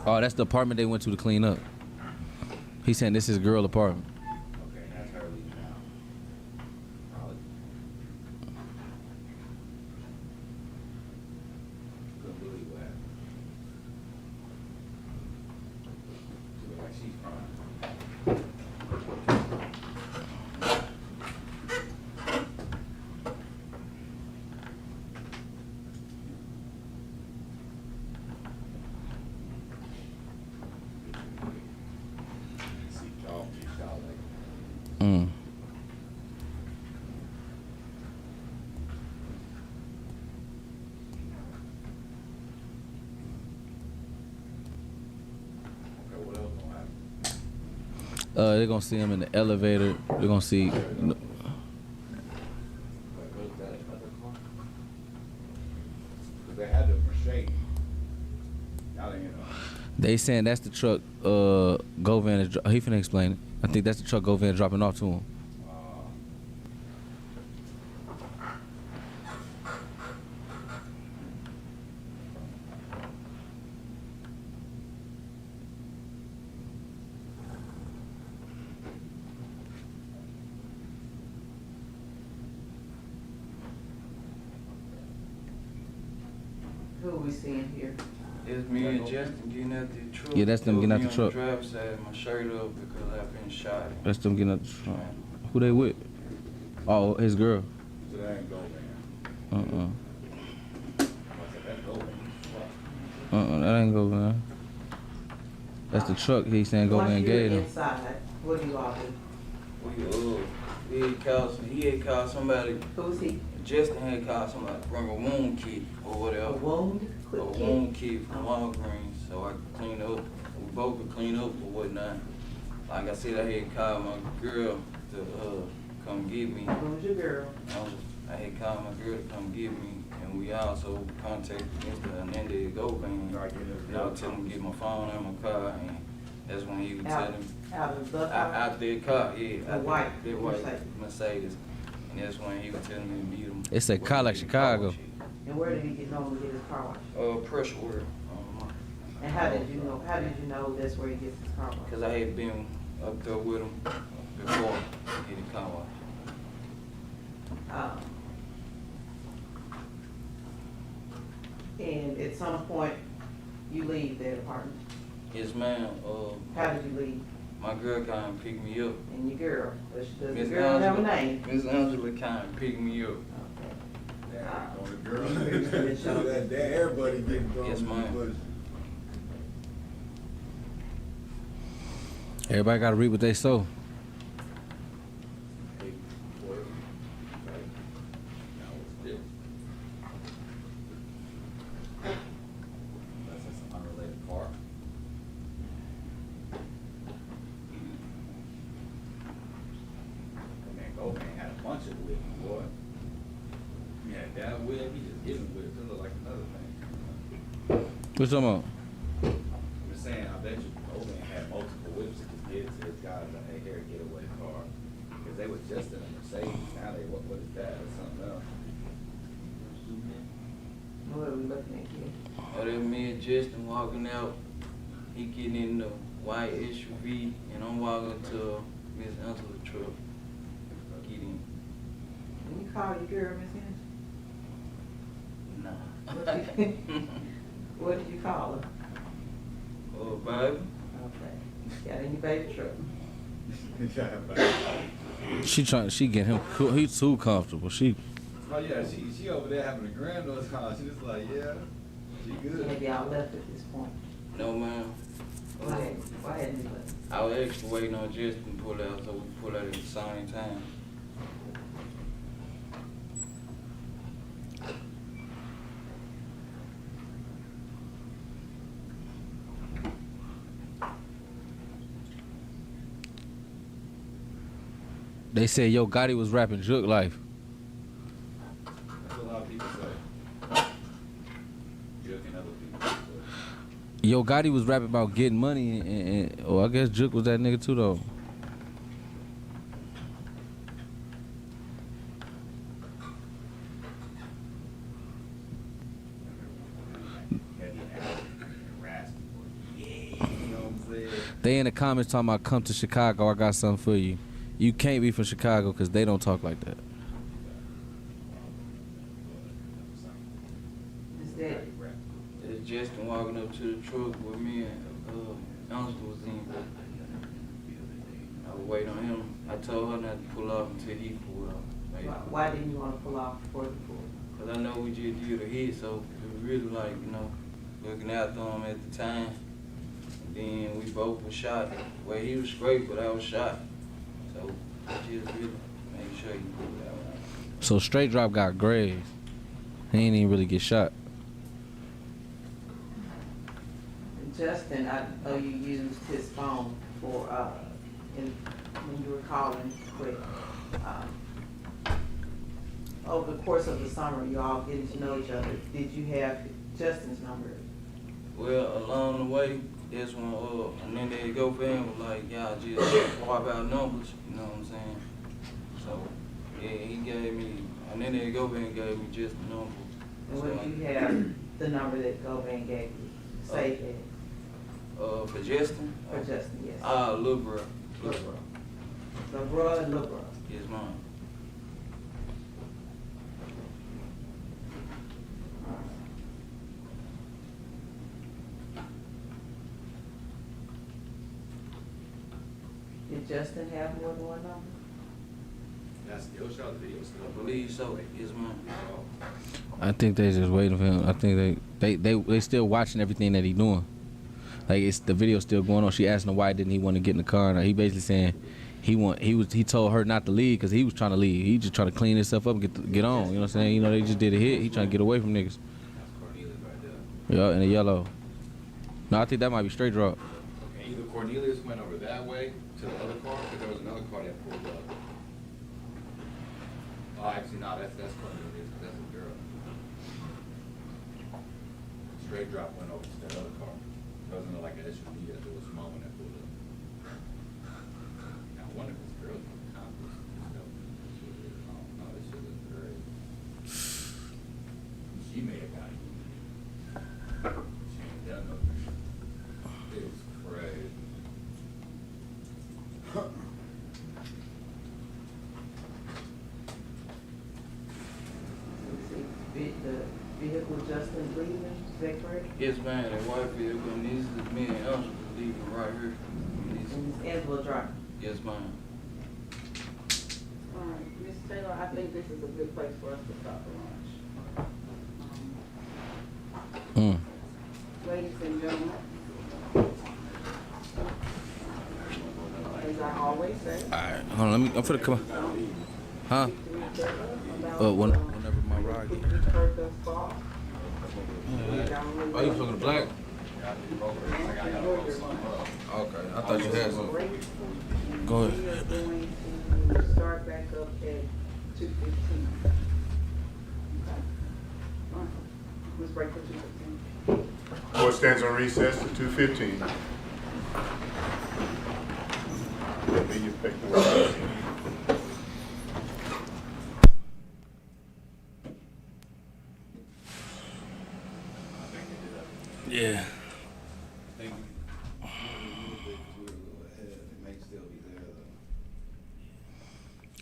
Oh, that's the apartment they went to clean up. He's saying this is girl apartment. Okay, that's her leaving now. Probably. Couldn't believe what happened. She look like she's crying. See Dolph, he shot like Mm. okay, what else gonna happen? They're gonna see him in the elevator. They're gonna see. Wait, where's that other car? Cause they had the machete. Now they, They saying that's the truck Govan is. He finna explain it. I think that's the truck Govan dropping off to him. Who are we seeing here? It's me and Justin getting out the truck. Yeah, that's them getting out the Me truck. on the driver's side, my shirt up because I've been shot. That's them getting up the trunk. Who they with? Oh, his girl. So that ain't Govan. That ain't Govan. That's the truck he's saying Govan Once gave you're him. inside, what do you all do? He had called somebody. Who's he? Justin had called somebody to bring a wound kit or whatever. A wound? A Quick wound kid? kit from Walgreens, so I could clean up. We both could clean up or whatnot. Like I said, I had called my girl to come get me. Who's your girl? I had called my girl to come get me, and we also contacted Mr. Hernandez Govan. And I was telling him to get my phone out of my car, and that's when he was telling me. Out of the car? Out their car, yeah. The white That white Mercedes. Mercedes. And that's when he was telling me to meet him. It's a car like Chicago. And where did he normally get his car washed? Pressure work. And how did you know that's where he gets his car washed? Because I had been up there with him before getting car wash. And at some point, you leave that apartment. Yes, ma'am. How did you leave? My girl came and picked me up. And your girl? Does the Miss girl have a name? Miss Angela came and picked me up. On the girl. That everybody getting thrown. Yes, ma'am. Everybody gotta read what they sow. Unless it's an unrelated car. Man, Govan had a bunch of whips, boy. Yeah, that whip, he just giving whips. It look like another thing. What's talking about? I'm just saying, I bet you Govan had multiple whips to just give to his guys in a hair getaway car. Because they was just in a Mercedes. Now they, what is that? Or something else. What are we looking at here? Oh, that's me and Justin walking out. He getting in the white SUV, and I'm walking to Miss Angela's truck. Getting. When you call your girl, Miss Angela? Nah. What did you call her? Oh, baby. Okay. Got in your baby truck. She get him, he's too comfortable. Oh yeah, she over there having a grand old time. She just like, yeah, she good. Have y'all left at this point? No, ma'am. Why hadn't you left? I was actually waiting on Justin to pull out, so we pull out at the same time. They said Yo Gotti was rapping Jook life. That's what a lot of people say. Jook and other people say. Yo Gotti was rapping about getting money, and I guess Jook was that nigga too though. They in the comments talking about come to Chicago, I got something for you. You can't be from Chicago because they don't talk like that. Is that It's Justin walking up to the truck with me and Angela was in. I was waiting on him. I told her not to pull off until he pulled off. why didn't you want to pull off before the pool? Because I know we just did a hit, so it was really like, looking after him at the time. And then we both were shot. Well, he was straight, but I was shot. So I just really made sure he pulled out. So Straight Drop got grazed. He ain't even really get shot. Justin, I know you used his phone for, when you were calling quick. Over the course of the summer, you all getting to know each other. Did you have Justin's number? Well, along the way, That's when Hernandez Govan was like, y'all just swap out numbers, you know what I'm saying? So, yeah, he gave me, Hernandez Govan gave me just the number. And So, what do you have the number that Govan gave you? Say that. for Justin? For Justin, yes. Lil' bro. Lil' bro. So bro and Lil' bro. Yes, ma'am. Did Justin have more than one number? That's still show the video still. I believe so. Yes, ma'am. I think they just waiting for him. I think they still watching everything that he doing. Like it's the video still going on. She asking him why didn't he want to get in the car, and he basically saying he told her not to leave because he was trying to leave. He just trying to clean himself up and get on. You know what I'm saying? You know they just did a hit. He trying to get away from niggas. That's Cornelius right there. Yeah, in the yellow. No, I think that might be straight drop. Okay, either Cornelius went over that way to the other car, because there was another car that pulled up. Oh, actually, no, that's Cornelius, because that's a girl. Straight drop went over to that other car. It wasn't like an SUV, it was a small one that pulled up. Now, one of his girls was accomplished. No, this shit is great. She may have got it. She ain't done nothing. It's crazy. The vehicle Justin's leaving, is that correct? Yes, ma'am. That white vehicle, and this is me and Angela leaving right here. And it's Angela driving. Yes, ma'am. All right, Ms. Taylor, I think this is a good place for us to stop for lunch. Ladies and gentlemen, as I always say. Alright, hold on. I'm finna come on. Huh? Whenever my ride get here. Oh, you talking to Black? Okay, I thought you had some. Go ahead. We are going to start back up at 2:15. Okay. All right. Let's break for 2:15. Court stands on recess to 2:15. Be your paperwork. Yeah. It may still be there though.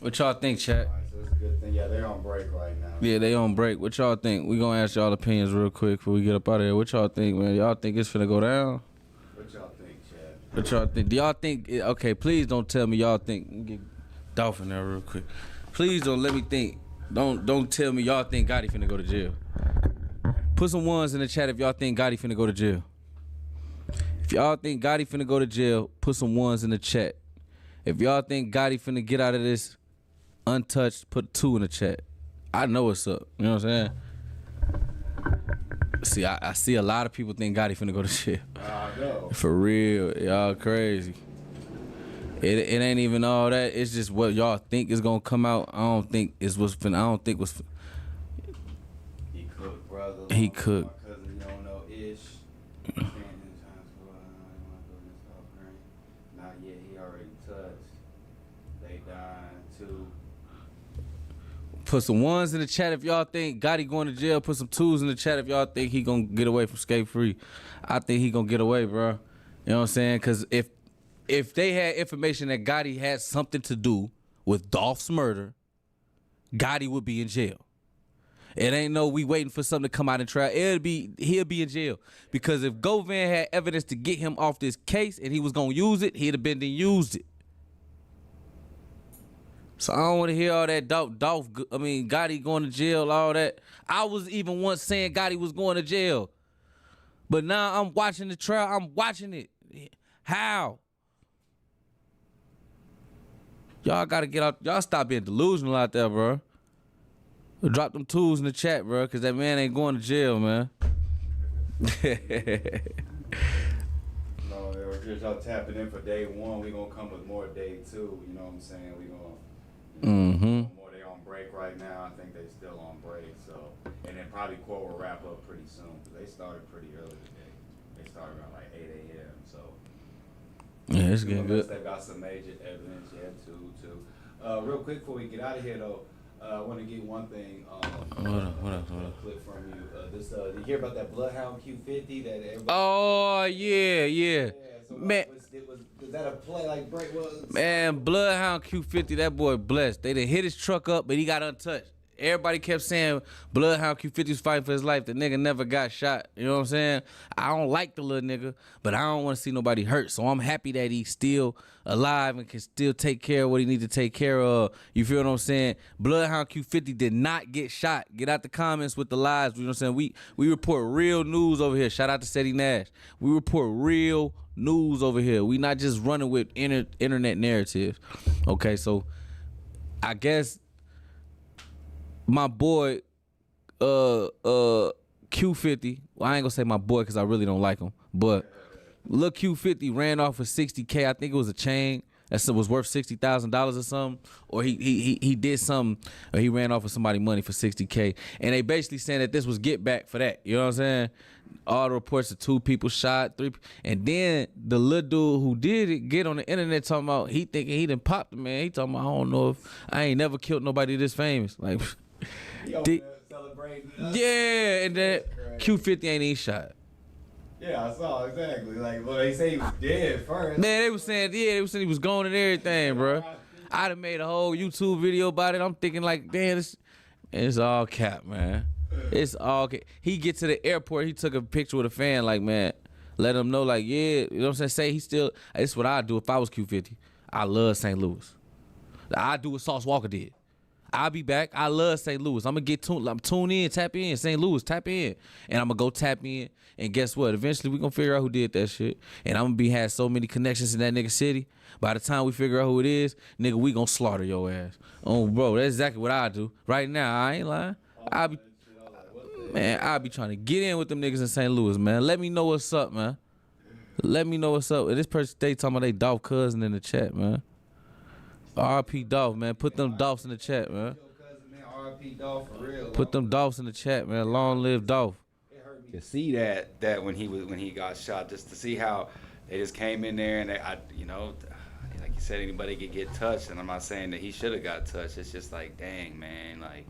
What y'all think, chat? Alright, so it's a good thing. Yeah, they're on break right now. Yeah, they on break. What y'all think? We gonna ask y'all opinions real quick before we get up out of here. What y'all think, man? Y'all think it's finna go down? What y'all think, Chad? What y'all think? Do y'all think? Okay, please don't tell me y'all think. Let me get Dolph in there real quick. Please don't let me think. Don't tell me y'all think Gotti finna go to jail. Put some ones in the chat if y'all think Gotti finna go to jail. If y'all think Gotti finna go to jail, put some ones in the chat. If y'all think Gotti finna get out of this untouched, put 2 in the chat. I know what's up. You know what I'm saying? See, I see a lot of people think Gotti finna go to jail. I know. For real, y'all crazy. It ain't even all that. It's just what y'all think is gonna come out. I don't think it's what's finna. I don't think what's. He cooked, brother. He cooked. My cousin, you don't know Ish. Not yet. He already touched. They dying too. Put some ones in the chat if y'all think Gotti going to jail. Put some 2s in the chat if y'all think he gonna get away from skate free. I think he gonna get away, bro. You know what I'm saying? Cause if they had information that Gotti had something to do with Dolph's murder, Gotti would be in jail. It ain't no we waiting for something to come out and try. He'll be in jail. Because if Govan had evidence to get him off this case and he was gonna use it, he'd have been and used it. So I don't want to hear all that Gotti going to jail, all that. I was even once saying Gotti was going to jail. But now I'm watching the trial. I'm watching it. How? Y'all got to get out. Y'all stop being delusional out there, bro. Drop them 2s in the chat, bro, because that man ain't going to jail, man. No, or just y'all tapping in for day 1. We gonna come with more day 2. You know what I'm saying? We gonna more. They on break right now. I think they still on break. So, and then probably court will wrap up pretty soon because they started pretty early today. They started around like 8 a.m. So Yeah, it's getting good. They got some major evidence, too. Real quick before we get out of here though, I want to get one thing. What else? A clip from you. Did you hear about that Bloodhound Q50 that everybody? Oh yeah. So Man. Was that a play like break? Man, Bloodhound Q50, that boy blessed. They done hit his truck up, but he got untouched. Everybody kept saying Bloodhound Q50 was fighting for his life. The nigga never got shot. You know what I'm saying? I don't like the little nigga, but I don't want to see nobody hurt. So I'm happy that he's still alive and can still take care of what he needs to take care of. You feel what I'm saying? Bloodhound Q50 did not get shot. Get out the comments with the lies. You know what I'm saying? We report real news over here. Shout out to Seti Nash. We report real news over here. We not just running with internet narratives. Okay, so I guess my boy Q50, well, I ain't gonna say my boy because I really don't like him, but Lil Q50 ran off with $60K. I think it was a chain that was worth $60,000 or something, or he did something, or he ran off with somebody money for $60K, and they basically saying that this was get back for that. You know what I'm saying? All the reports of 2 people shot, 3, and then the little dude who did it get on the internet talking about he thinking he done popped the man. He talking about I don't know if I ain't never killed nobody this famous. Like, Celebrating. yeah, and then Q50 ain't even shot. Yeah, I saw exactly. Like, well, they say he was dead first. Man, they was saying he was gone and everything, bro. I done made a whole YouTube video about it. I'm thinking like, damn, it's all cap, man. It's all cap. He get to the airport, he took a picture with a fan, like, man, let him know, like, yeah, you know what I'm saying? Say he still, this is what I'd do if I was Q50. I love St. Louis. I'd do what Sauce Walker did. I'll be back. I love St. Louis. I'm going to get tune in, tap in. St. Louis, tap in. And I'm going to go tap in. And guess what? Eventually, we going to figure out who did that shit. And I'm going to have so many connections in that nigga city. By the time we figure out who it is, nigga, we going to slaughter your ass. Oh, bro, that's exactly what I do. Right now, I ain't lying. I'll be trying to get in with them niggas in St. Louis, man. Let me know what's up, man. Let me know what's up. And this person, they talking about they Dolph cousin in the chat, man. RP Dolph, man. Put them Dolphs in the chat, man. RP Dolph for real. Put them Dolphs in the chat, man. Long live Dolph. To see that when he got shot, just to see how they just came in there and like you said, anybody could get touched, and I'm not saying that he should have got touched. It's just like, dang, man, like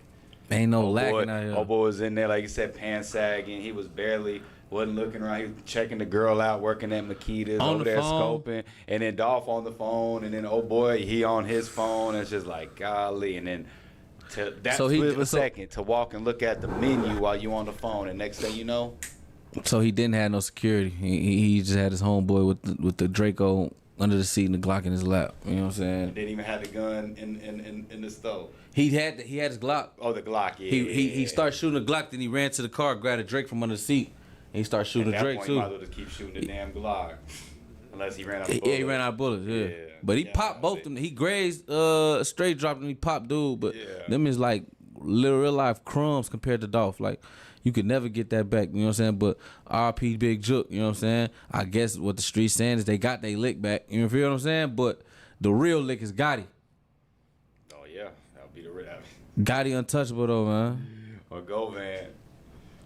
ain't no lacking out here. Old boy was in there, like you said, pants sagging. He wasn't looking around. He was checking the girl out, working at Makita's, over there scoping. And then Dolph on the phone, and then oh boy, he on his phone. It's just like, golly. And then second to walk and look at the menu while you on the phone, and next thing you know. So he didn't have no security. He just had his homeboy with the Draco under the seat and the Glock in his lap. You know what I'm saying? He didn't even have the gun in the stove. He had his Glock. Oh, the Glock, yeah. He started shooting the Glock, then he ran to the car, grabbed a Drake from under the seat. And he started shooting the Drake point, too. He might as well just keep shooting the damn Glock, unless he ran out of bullets. Yeah, he ran out of bullets. Yeah, but he popped both of them. He grazed straight dropped and he popped dude. But them is like real life crumbs compared to Dolph. Like you could never get that back. You know what I'm saying? But RP Big Jook. You know what I'm saying? I guess what the streets saying is they got their lick back. You feel what I'm saying? But the real lick is Gotti. Oh yeah, that'll be the real. Gotti untouchable though, man. Or Govan.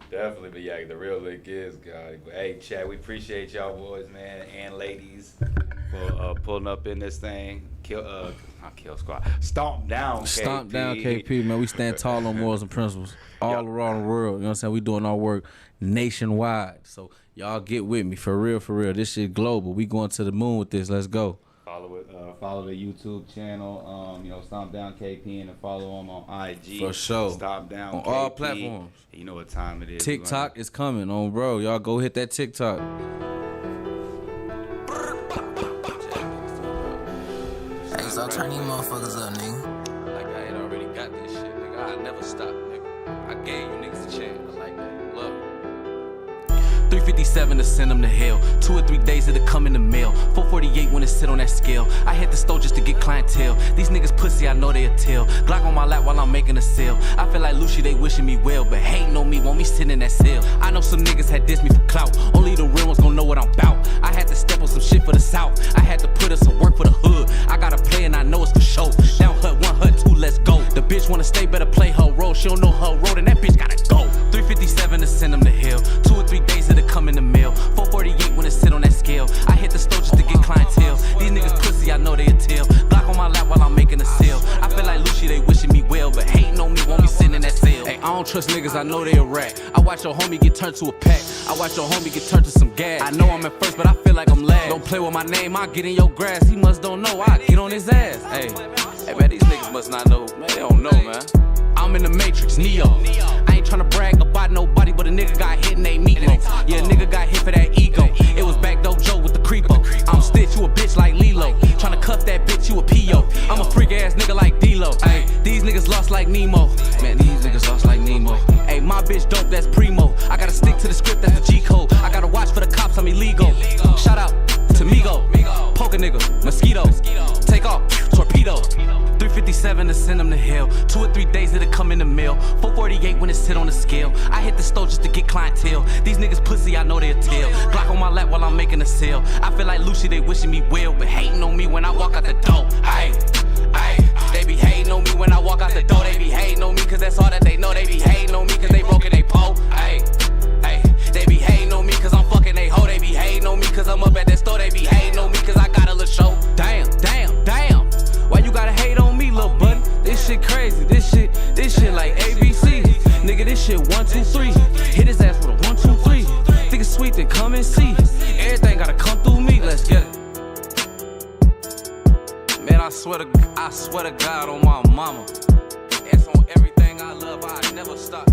Definitely, but yeah, the real lick is Gotti. But hey, Chad, we appreciate y'all boys, man, and ladies for pulling up in this thing. Not kill squad. Stomp down KP. Stomp down KP, man. We stand tall on morals and principles all around the world. You know what I'm saying? We doing our work nationwide. So y'all get with me, for real, for real. This shit global. We going to the moon with this. Let's go. Follow the YouTube channel, Stomp Down KP, and follow him on IG. For sure. Stomp Down on KP. all platforms. You know what time it is. TikTok is coming on, bro. Y'all go hit that TikTok. Hey, so turn these motherfuckers up, nigga. Like I ain't already got this shit, nigga. I never stop, nigga. I gave you niggas a chance. Like that. Look. 357 to send them to hell. 2 or 3 days it'll come in the mail. 448 when it sit on that scale. I hit the store just to get clientele. These niggas pussy, I know they'll tell. Glock on my lap while I'm making a sale. I feel like Lucy, they wishing me well, but hating on me, want me sitting in that cell. I know some niggas had dissed me for clout. Only the real ones gon' know what I'm bout. I had to step on some shit for the South. I had to put in some work for the hood. I got a play and I know it's for show. Down hut 1, hut 2, let's go. The bitch wanna stay, better play her role. She don't know her role, and that bitch gotta go. 357 to send them to hell. 2 or 3 days it'll come in the mail. 448 don't trust niggas, I know they a rat. I watch your homie get turned to a pack. I watch your homie get turned to some gas. I know I'm at first, but I feel like I'm last. Don't play with my name, I get in your grass. He must don't know, I get on his ass. Hey man, these niggas must not know. Man, they don't know, man. I'm in the Matrix, Neo. I ain't tryna brag about nobody, but a nigga got hit and they meatloaf. Yeah, a nigga got hit for that ego. It was back door Joe with the creepo. I'm Stitch, you a bitch like Lilo. Tryna cuff that bitch, you a P.O. I'm a freak ass nigga like D-Lo. Ay, these niggas lost like Nemo. Man, these niggas lost like Nemo. Hey, my bitch dope, that's primo. I gotta stick to the script, that's the G-code. I gotta watch for the cops, I'm illegal. Shout out to Migo. Poke a nigga, mosquito. Take off, torpedo. 357 to send them to hell. 2 or 3 days it'll come in the mail. 448 when it sit on the scale. I hit the stove just to get clientele. These niggas pussy, I know they'll tell. Glock on my lap while I'm making a sale. I feel like Lucy, they wishing me well, but hating on me when I walk out the door. Ay, they be hating on me when I walk out the door. They be hating on me cause that's all that they know. They be hating on me cause they broke in they pole. Ay, they be hating on me cause I'm fucking they hoe. They be hating on me cause I'm up at that store. They be hating on me cause I got a little show. Damn. Why you gotta hate on me, little buddy? This shit crazy, this shit like ABC. Nigga, this shit 1, 2, 3. Hit his ass with a 1, 2, 3. Think it's sweet, then come and see. Everything gotta come through me, let's get it. Man, I swear to God on my mama. It's on everything I love, I never stop.